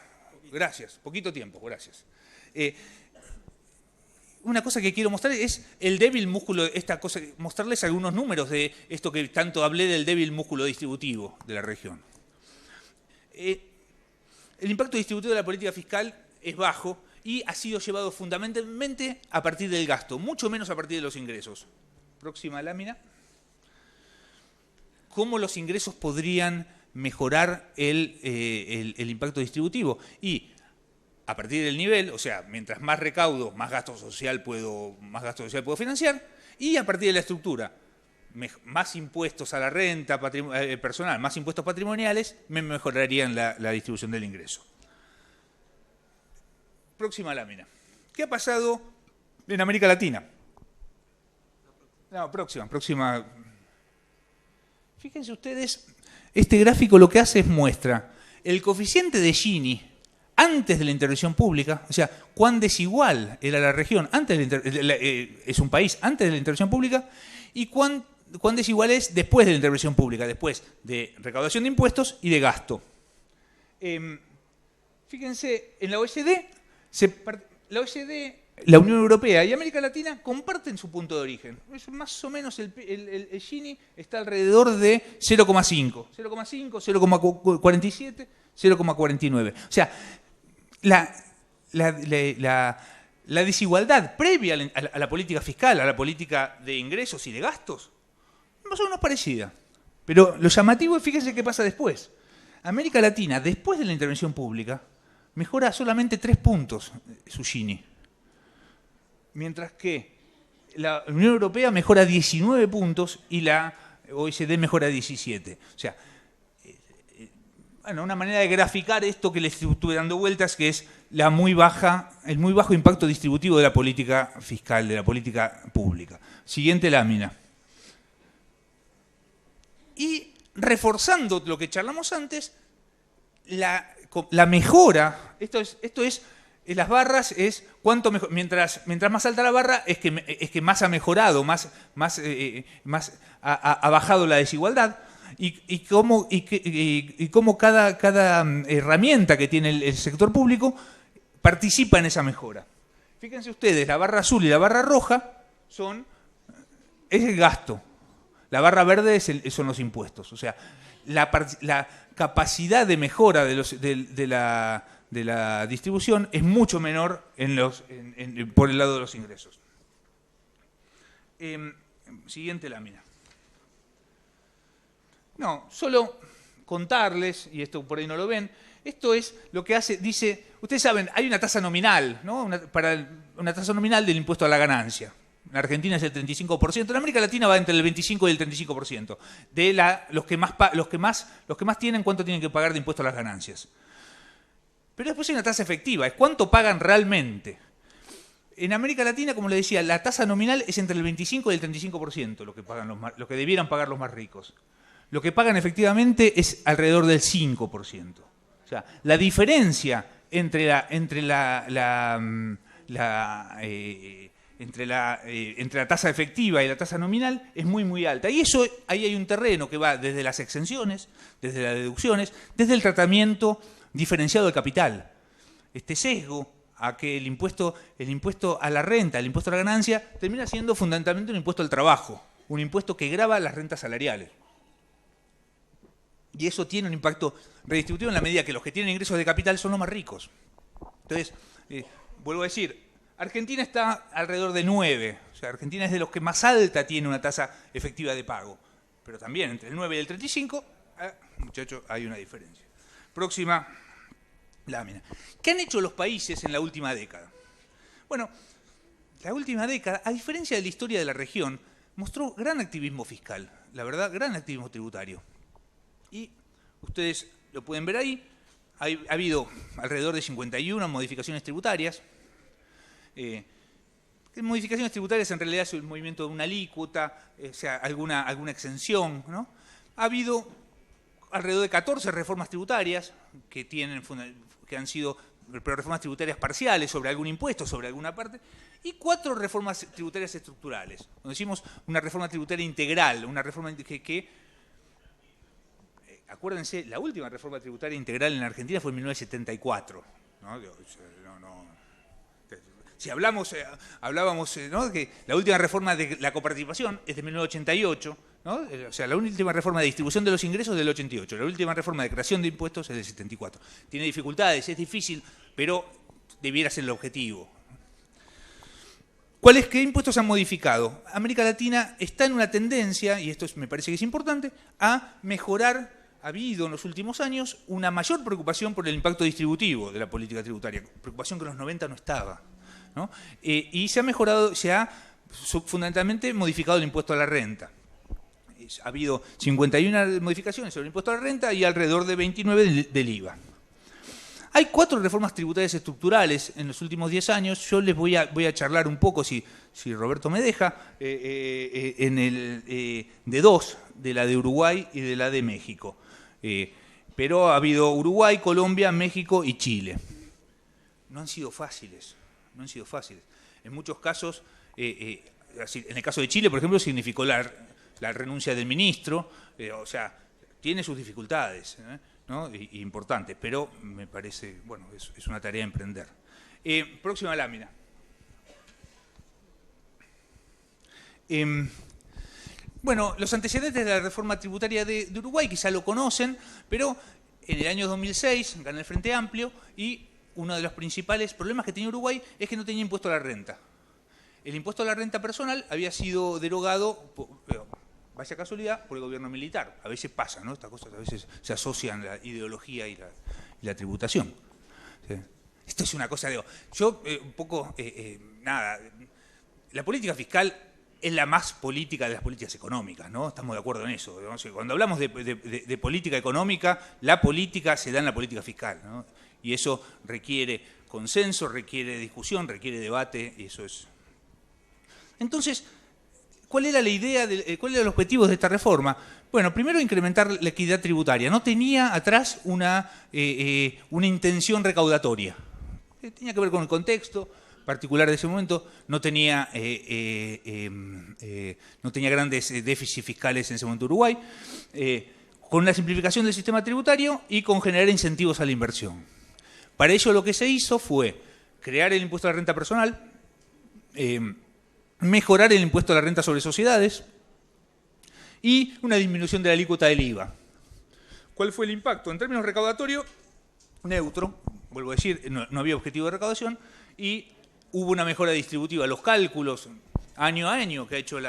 Gracias, poquito tiempo, gracias. Una cosa que quiero mostrar es el débil músculo, mostrarles algunos números de esto que tanto hablé del débil músculo distributivo de la región. El impacto distributivo de la política fiscal es bajo y ha sido llevado fundamentalmente a partir del gasto, mucho menos a partir de los ingresos. Próxima lámina. ¿Cómo los ingresos podrían mejorar el impacto distributivo? Y a partir del nivel, o sea, mientras más recaudo, más gasto social puedo financiar, y a partir de la estructura, más impuestos a la renta personal, más impuestos patrimoniales, me mejorarían la distribución del ingreso. Próxima lámina. ¿Qué ha pasado en América Latina? No, próxima. Fíjense ustedes, este gráfico lo que hace es muestra el coeficiente de Gini antes de la intervención pública, o sea, cuán desigual era la región, es un país antes de la intervención pública, y cuán desigual es después de la intervención pública, después de recaudación de impuestos y de gasto. Fíjense, en la OECD, la Unión Europea y América Latina comparten su punto de origen. Es más o menos el Gini está alrededor de 0,5, 0,47, 0,49. O sea, la desigualdad previa a la política fiscal, a la política de ingresos y de gastos, más o menos parecida. Pero lo llamativo es, fíjense qué pasa después. América Latina, después de la intervención pública, mejora solamente 3 puntos su Gini. Mientras que la Unión Europea mejora 19 puntos y la OECD mejora 17. O sea, bueno, una manera de graficar esto que les estuve dando vueltas, que es el muy bajo impacto distributivo de la política fiscal, de la política pública. Siguiente lámina. Y reforzando lo que charlamos antes, la mejora, esto es las barras es cuánto mejor, mientras más alta la barra es que más ha mejorado, más ha bajado la desigualdad. Y cómo cada herramienta que tiene el sector público participa en esa mejora. Fíjense ustedes, la barra azul y la barra roja es el gasto. La barra verde son los impuestos. O sea, la capacidad de mejora de la distribución es mucho menor por el lado de los ingresos. Siguiente lámina. No, solo contarles, y esto por ahí no lo ven, esto es lo que dice, ustedes saben, hay una tasa nominal, ¿no? Una tasa nominal del impuesto a la ganancia. En Argentina es el 35%, en América Latina va entre el 25 y el 35%. Los que más tienen, ¿cuánto tienen que pagar de impuesto a las ganancias? Pero después hay una tasa efectiva, es cuánto pagan realmente. En América Latina, como les decía, la tasa nominal es entre el 25 y el 35%, lo que debieran pagar los más ricos. Lo que pagan efectivamente es alrededor del 5%. O sea, la diferencia entre la tasa efectiva y la tasa nominal es muy, muy alta. Y ahí hay un terreno que va desde las exenciones, desde las deducciones, desde el tratamiento diferenciado del capital. Este sesgo a que el impuesto a la renta, el impuesto a la ganancia, termina siendo fundamentalmente un impuesto al trabajo, un impuesto que grava las rentas salariales. Y eso tiene un impacto redistributivo en la medida que los que tienen ingresos de capital son los más ricos. Entonces, vuelvo a decir, Argentina está alrededor de 9. O sea, Argentina es de los que más alta tiene una tasa efectiva de pago. Pero también entre el 9 y el 35, muchachos, hay una diferencia. Próxima lámina. ¿Qué han hecho los países en la última década? Bueno, la última década, a diferencia de la historia de la región, mostró gran activismo fiscal, la verdad, gran activismo tributario. Y ustedes lo pueden ver ahí, ha habido alrededor de 51 modificaciones tributarias. Modificaciones tributarias en realidad es el movimiento de una alícuota, o sea, alguna exención, ¿no? Ha habido alrededor de 14 reformas tributarias que han sido reformas tributarias parciales sobre algún impuesto, sobre alguna parte, y 4 reformas tributarias estructurales. Cuando decimos una reforma tributaria integral, una reforma acuérdense, la última reforma tributaria integral en la Argentina fue en 1974. ¿No? Si hablábamos ¿no? que la última reforma de la coparticipación es de 1988, ¿no? O sea, la última reforma de distribución de los ingresos es del 88, la última reforma de creación de impuestos es del 74. Tiene dificultades, es difícil, pero debiera ser el objetivo. ¿Qué impuestos han modificado? América Latina está en una tendencia, y esto me parece que es importante, a mejorar. Ha habido en los últimos años una mayor preocupación por el impacto distributivo de la política tributaria, preocupación que en los 90 no estaba, ¿no? Y se ha mejorado, fundamentalmente modificado el impuesto a la renta. Ha habido 51 modificaciones sobre el impuesto a la renta y alrededor de 29 del IVA. Hay 4 reformas tributarias estructurales en los últimos 10 años. Yo les voy a charlar un poco, si Roberto me deja, de 2, de la de Uruguay y de la de México. Pero ha habido Uruguay, Colombia, México y Chile. No han sido fáciles, no han sido fáciles. En muchos casos, en el caso de Chile, por ejemplo, significó la renuncia del ministro, o sea, tiene sus dificultades, ¿no? Importantes, pero me parece, bueno, es una tarea a emprender. Próxima lámina. Bueno, los antecedentes de la reforma tributaria de Uruguay quizá lo conocen, pero en el año 2006 gana el Frente Amplio y uno de los principales problemas que tenía Uruguay es que no tenía impuesto a la renta. El impuesto a la renta personal había sido derogado, vaya casualidad, por el gobierno militar. A veces pasa, ¿no? Estas cosas a veces se asocian la ideología y la tributación. ¿Sí? Esto es una cosa, yo un poco, la política fiscal es la más política de las políticas económicas, ¿no? Estamos de acuerdo en eso, ¿no? Cuando hablamos de política económica, la política se da en la política fiscal, ¿no? Y eso requiere consenso, requiere discusión, requiere debate, y eso es. Entonces, ¿cuál era la idea, cuál eran los objetivos de esta reforma? Bueno, primero incrementar la equidad tributaria. No tenía atrás una intención recaudatoria. Tenía que ver con el contexto particular de ese momento, no tenía grandes déficits fiscales en ese momento Uruguay, con la simplificación del sistema tributario y con generar incentivos a la inversión. Para ello lo que se hizo fue crear el impuesto a la renta personal, mejorar el impuesto a la renta sobre sociedades y una disminución de la alícuota del IVA. ¿Cuál fue el impacto? En términos recaudatorios, neutro, vuelvo a decir, no había objetivo de recaudación y hubo una mejora distributiva. Los cálculos año a año que ha hecho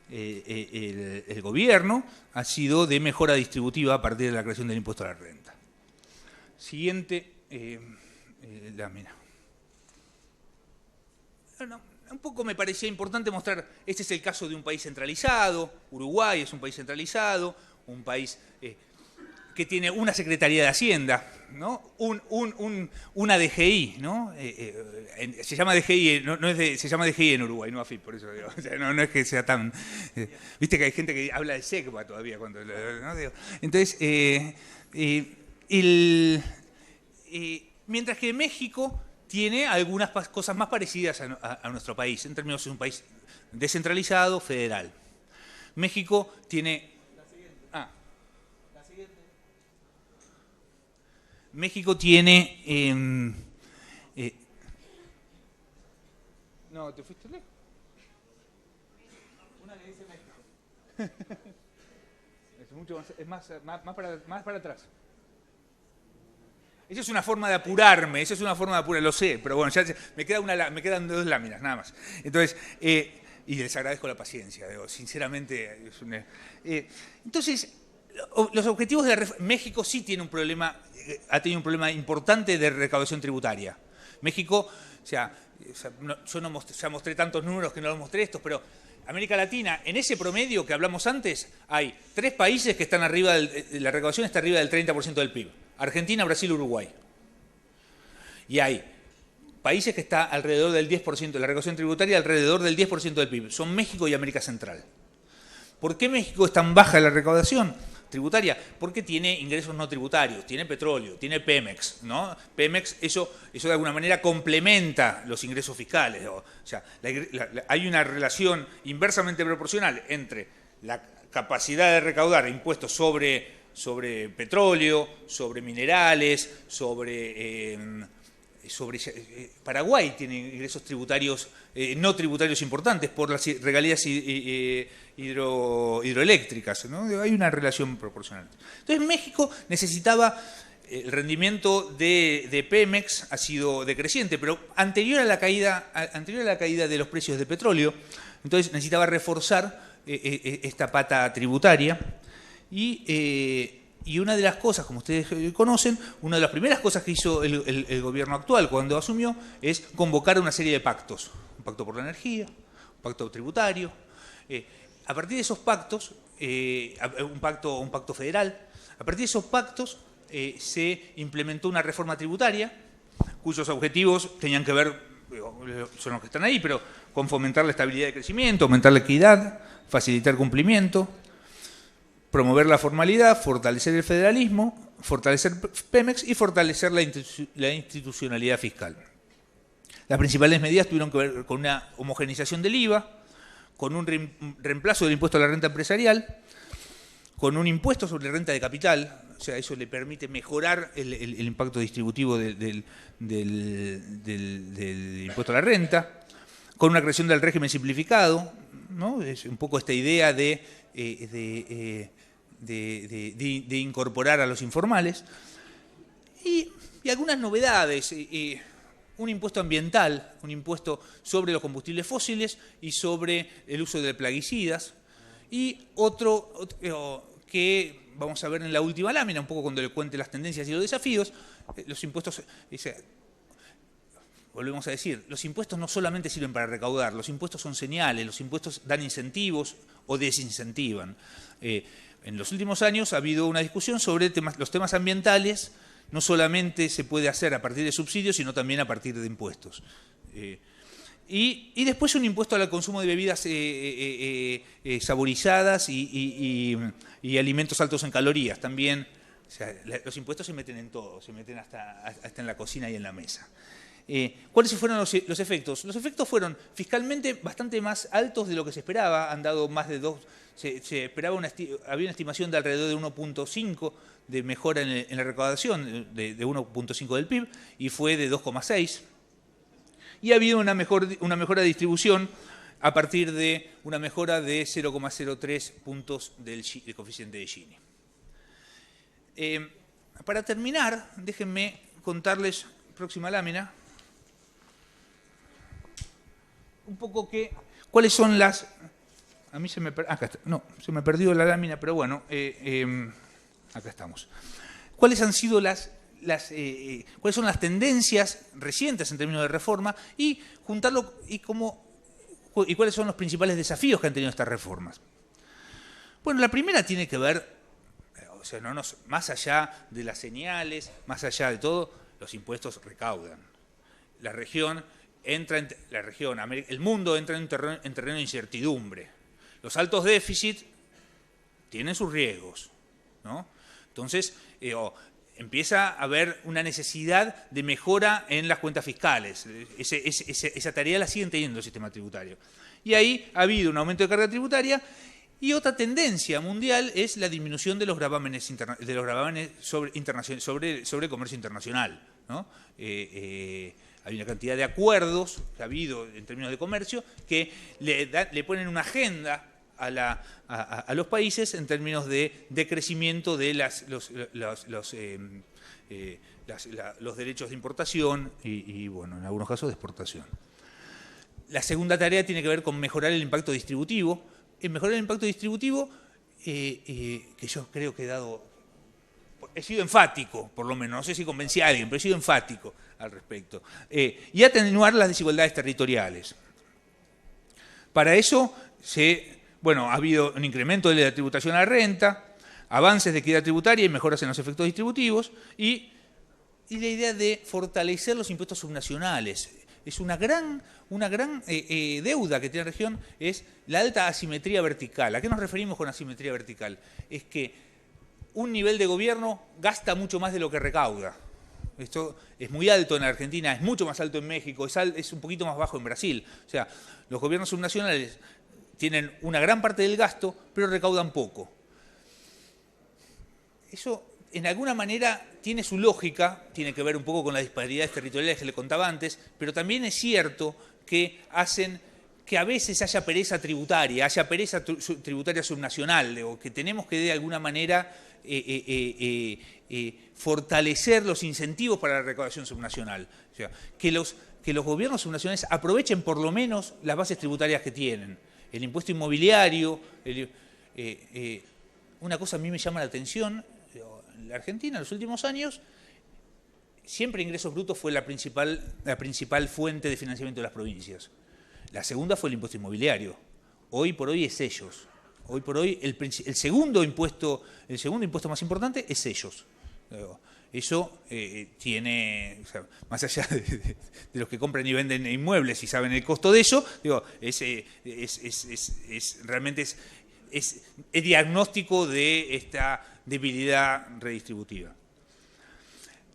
el gobierno ha sido de mejora distributiva a partir de la creación del impuesto a la renta. Siguiente lámina. Un poco me parecía importante mostrar, este es el caso de un país centralizado, Uruguay es un país centralizado, un país que tiene una Secretaría de Hacienda, ¿no? Una DGI, ¿no? Se llama DGI, se llama DGI en Uruguay, no AFIP, por eso digo. O sea, no es que sea tan. Viste que hay gente que habla de SECBA todavía cuando. ¿No? Entonces, mientras que México tiene algunas cosas más parecidas a nuestro país, en términos de un país descentralizado, federal. México tiene. México tiene... no, ¿te fuiste lejos? Una que dice México. Es más para atrás. Esa es una forma de apurarme, lo sé, pero bueno, ya me quedan 2 láminas, nada más. Entonces, y les agradezco la paciencia, sinceramente. Entonces, Los objetivos de México sí tiene un problema, ha tenido un problema importante de recaudación tributaria. México, yo ya mostré tantos números que no los mostré estos, pero América Latina, en ese promedio que hablamos antes, hay 3 países que están arriba, la recaudación está arriba del 30% del PIB. Argentina, Brasil, Uruguay. Y hay países que está alrededor del 10%, de la recaudación tributaria alrededor del 10% del PIB. Son México y América Central. ¿Por qué México es tan baja la recaudación tributaria? Porque tiene ingresos no tributarios, tiene petróleo, tiene Pemex, ¿no? Pemex, eso de alguna manera complementa los ingresos fiscales. O sea, hay una relación inversamente proporcional entre la capacidad de recaudar impuestos sobre petróleo, sobre minerales, Paraguay tiene ingresos tributarios, no tributarios importantes por las regalías hidroeléctricas, ¿no? Hay una relación proporcional. Entonces México necesitaba, el rendimiento de Pemex ha sido decreciente, pero anterior a la caída de los precios de petróleo, entonces necesitaba reforzar esta pata tributaria y una de las cosas, como ustedes conocen, una de las primeras cosas que hizo el gobierno actual cuando asumió es convocar una serie de pactos. Un pacto por la energía, un pacto tributario. A partir de esos pactos, un pacto federal, a partir de esos pactos se implementó una reforma tributaria cuyos objetivos tenían que ver, son los que están ahí, pero con fomentar la estabilidad de crecimiento, aumentar la equidad, facilitar cumplimiento, promover la formalidad, fortalecer el federalismo, fortalecer Pemex y fortalecer la institucionalidad fiscal. Las principales medidas tuvieron que ver con una homogeneización del IVA, con un reemplazo del impuesto a la renta empresarial, con un impuesto sobre renta de capital, o sea, eso le permite mejorar el impacto distributivo del impuesto a la renta, con una creación del régimen simplificado, ¿no? Es un poco esta idea de incorporar a los informales, y algunas novedades, un impuesto ambiental, un impuesto sobre los combustibles fósiles y sobre el uso de plaguicidas, y otro que vamos a ver en la última lámina, un poco cuando le cuente las tendencias y los desafíos, los impuestos, volvemos a decir, los impuestos no solamente sirven para recaudar, los impuestos son señales, los impuestos dan incentivos o desincentivan. En los últimos años ha habido una discusión sobre los temas ambientales, no solamente se puede hacer a partir de subsidios, sino también a partir de impuestos. Y después un impuesto al consumo de bebidas saborizadas y alimentos altos en calorías. También, o sea, los impuestos se meten en todo, se meten hasta en la cocina y en la mesa. ¿Cuáles fueron los efectos? Los efectos fueron fiscalmente bastante más altos de lo que se esperaba, han dado más de 2, se esperaba había una estimación de alrededor de 1.5 de mejora en la recaudación, de 1.5 del PIB, y fue de 2,6. Y ha habido una mejora de distribución a partir de una mejora de 0,03 puntos del coeficiente de Gini. Para terminar, déjenme contarles, próxima lámina, un poco cuáles son las... A mí se me perdió la lámina, pero bueno, acá estamos. ¿Cuáles han sido cuáles son las tendencias recientes en términos de reforma y juntarlo y cuáles son los principales desafíos que han tenido estas reformas? Bueno, la primera tiene que ver, o sea, más allá de las señales, más allá de todo, los impuestos recaudan. El mundo entra en terreno de incertidumbre. Los altos déficits tienen sus riesgos, ¿no? Entonces, empieza a haber una necesidad de mejora en las cuentas fiscales. Esa tarea la siguen teniendo el sistema tributario. Y ahí ha habido un aumento de carga tributaria, y otra tendencia mundial es la disminución de los gravámenes sobre comercio internacional, ¿no? Hay una cantidad de acuerdos que ha habido en términos de comercio que le ponen una agenda a los países en términos de decrecimiento de los derechos de importación y, bueno, en algunos casos de exportación. La segunda tarea tiene que ver con mejorar el impacto distributivo. En mejorar el impacto distributivo que yo creo que he sido enfático, por lo menos, no sé si convencí a alguien, pero he sido enfático al respecto, y atenuar las desigualdades territoriales. Para eso, ha habido un incremento de la tributación a la renta, avances de equidad tributaria y mejoras en los efectos distributivos, y la idea de fortalecer los impuestos subnacionales. Es una gran deuda que tiene la región, es la alta asimetría vertical. ¿A qué nos referimos con asimetría vertical? Es que un nivel de gobierno gasta mucho más de lo que recauda. Esto es muy alto en Argentina, es mucho más alto en México, es un poquito más bajo en Brasil. O sea, los gobiernos subnacionales tienen una gran parte del gasto, pero recaudan poco. Eso, en alguna manera, tiene su lógica, tiene que ver un poco con las disparidades territoriales que le contaba antes, pero también es cierto que hacen que a veces haya pereza tributaria subnacional, o que tenemos que de alguna manera fortalecer los incentivos para la recaudación subnacional. O sea, que los gobiernos subnacionales aprovechen por lo menos las bases tributarias que tienen. El impuesto inmobiliario, una cosa a mí me llama la atención, en la Argentina en los últimos años, siempre ingresos brutos fue la principal fuente de financiamiento de las provincias. La segunda fue el impuesto inmobiliario. Hoy por hoy es sellos. Hoy por hoy el segundo impuesto más importante es sellos. Eso tiene, o sea, más allá de los que compran y venden inmuebles y saben el costo de eso, realmente es diagnóstico de esta debilidad redistributiva.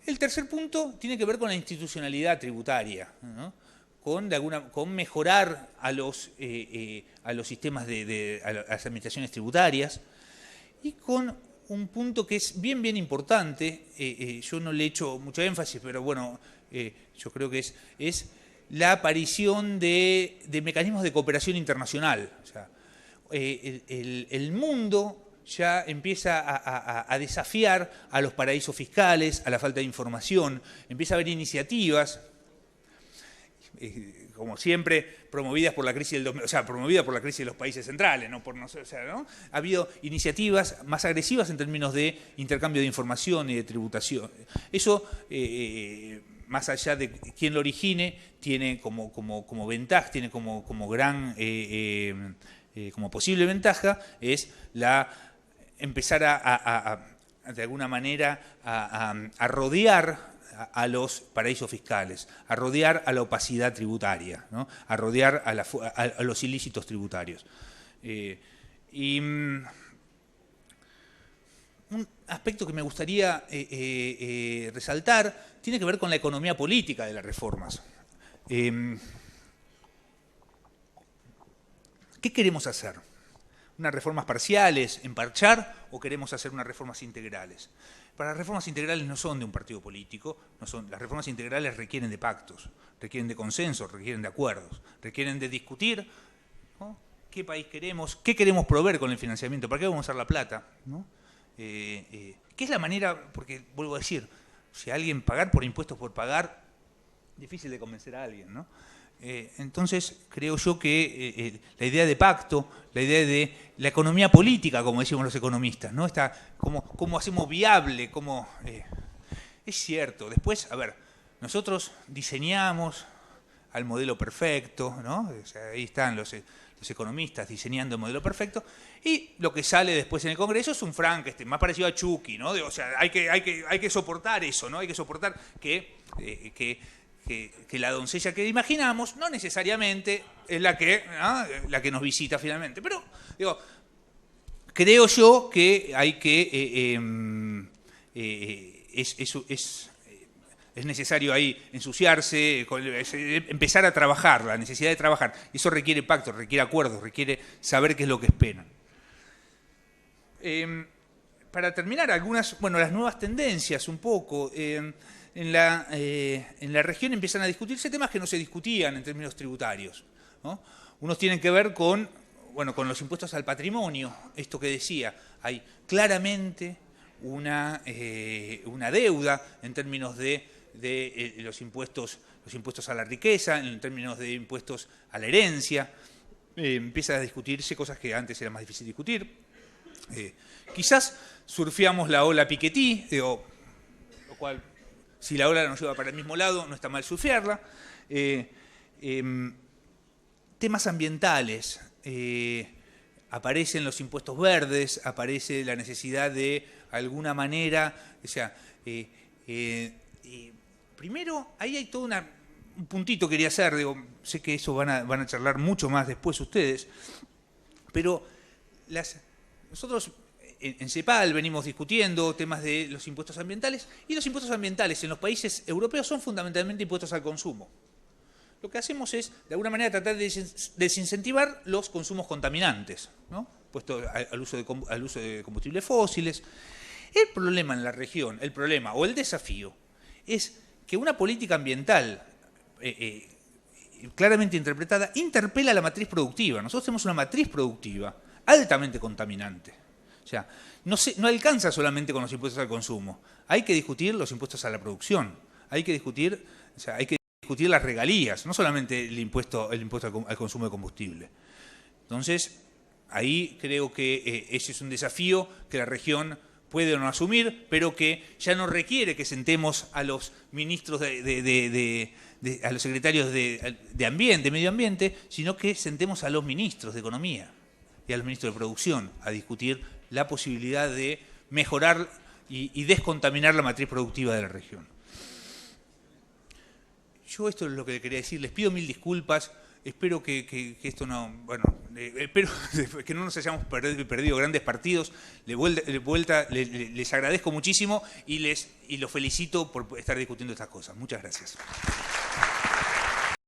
El tercer punto tiene que ver con la institucionalidad tributaria, ¿no? Con mejorar a los sistemas a las administraciones tributarias, y con un punto que es bien importante, yo no le he hecho mucho énfasis, pero bueno, yo creo que es la aparición de mecanismos de cooperación internacional. O sea, el mundo ya empieza a desafiar a los paraísos fiscales, a la falta de información, empieza a haber iniciativas, como siempre, promovidas por la crisis de los países centrales, ¿no? Ha habido iniciativas más agresivas en términos de intercambio de información y de tributación. Eso, más allá de quién lo origine, tiene como ventaja, tiene como posible ventaja, es empezar de alguna manera a rodear a los paraísos fiscales, a rodear a la opacidad tributaria, ¿no? A rodear a los ilícitos tributarios. Un aspecto que me gustaría resaltar tiene que ver con la economía política de las reformas. ¿Qué queremos hacer? ¿Unas reformas parciales, emparchar, o queremos hacer unas reformas integrales? Para las reformas integrales no son de un partido político, las reformas integrales requieren de pactos, requieren de consensos, requieren de acuerdos, requieren de discutir, ¿no? ¿Qué país queremos? ¿Qué queremos proveer con el financiamiento? ¿Para qué vamos a usar la plata? ¿No? ¿Qué es la manera? Porque, vuelvo a decir, si alguien pagar por impuestos por pagar, difícil de convencer a alguien, ¿no? Entonces, creo yo que la idea de pacto, la idea de la economía política, como decimos los economistas, ¿no? ¿Cómo hacemos viable? Es cierto. Después, a ver, nosotros diseñamos al modelo perfecto, ¿no? O sea, ahí están los economistas diseñando el modelo perfecto, y lo que sale después en el Congreso es un Frankenstein, más parecido a Chucky, ¿no? O sea, hay que soportar eso, ¿no? Hay que soportar que la doncella que imaginamos no necesariamente es la que nos visita finalmente. Pero, creo yo que hay que es necesario ahí ensuciarse, empezar a trabajar, la necesidad de trabajar. Eso requiere pactos, requiere acuerdos, requiere saber qué es lo que esperan. Para terminar, las nuevas tendencias un poco. En la región empiezan a discutirse temas que no se discutían en términos tributarios, ¿no? Unos tienen que ver con los impuestos al patrimonio, esto que decía, hay claramente una deuda en términos de los impuestos a la riqueza, en términos de impuestos a la herencia. Empieza a discutirse cosas que antes era más difícil discutir. Quizás surfeamos la ola Piketty, lo cual, si la ola nos lleva para el mismo lado, no está mal surfearla. Temas ambientales. Aparecen los impuestos verdes, aparece la necesidad de alguna manera, o sea, primero, ahí hay todo un puntito que quería hacer, digo, sé que eso van a charlar mucho más después ustedes, pero nosotros en CEPAL venimos discutiendo temas de los impuestos ambientales, y los impuestos ambientales en los países europeos son fundamentalmente impuestos al consumo. Lo que hacemos es, de alguna manera, tratar de desincentivar los consumos contaminantes, ¿no? Puesto al uso de combustibles fósiles. El problema en la región, o el desafío, es que una política ambiental claramente interpretada interpela la matriz productiva. Nosotros tenemos una matriz productiva altamente contaminante. O sea, no alcanza solamente con los impuestos al consumo. Hay que discutir los impuestos a la producción. Hay que discutir las regalías, no solamente el impuesto al consumo de combustible. Entonces, ahí creo que ese es un desafío que la región puede o no asumir, pero que ya no requiere que sentemos a los ministros a los secretarios de Medio Ambiente, sino que sentemos a los ministros de Economía y a los ministros de Producción a discutir la posibilidad de mejorar y descontaminar la matriz productiva de la región. Yo esto es lo que le quería decir, les pido mil disculpas, espero que esto no, bueno, espero que no nos hayamos perdido grandes partidos, les agradezco muchísimo y los felicito por estar discutiendo estas cosas. Muchas gracias.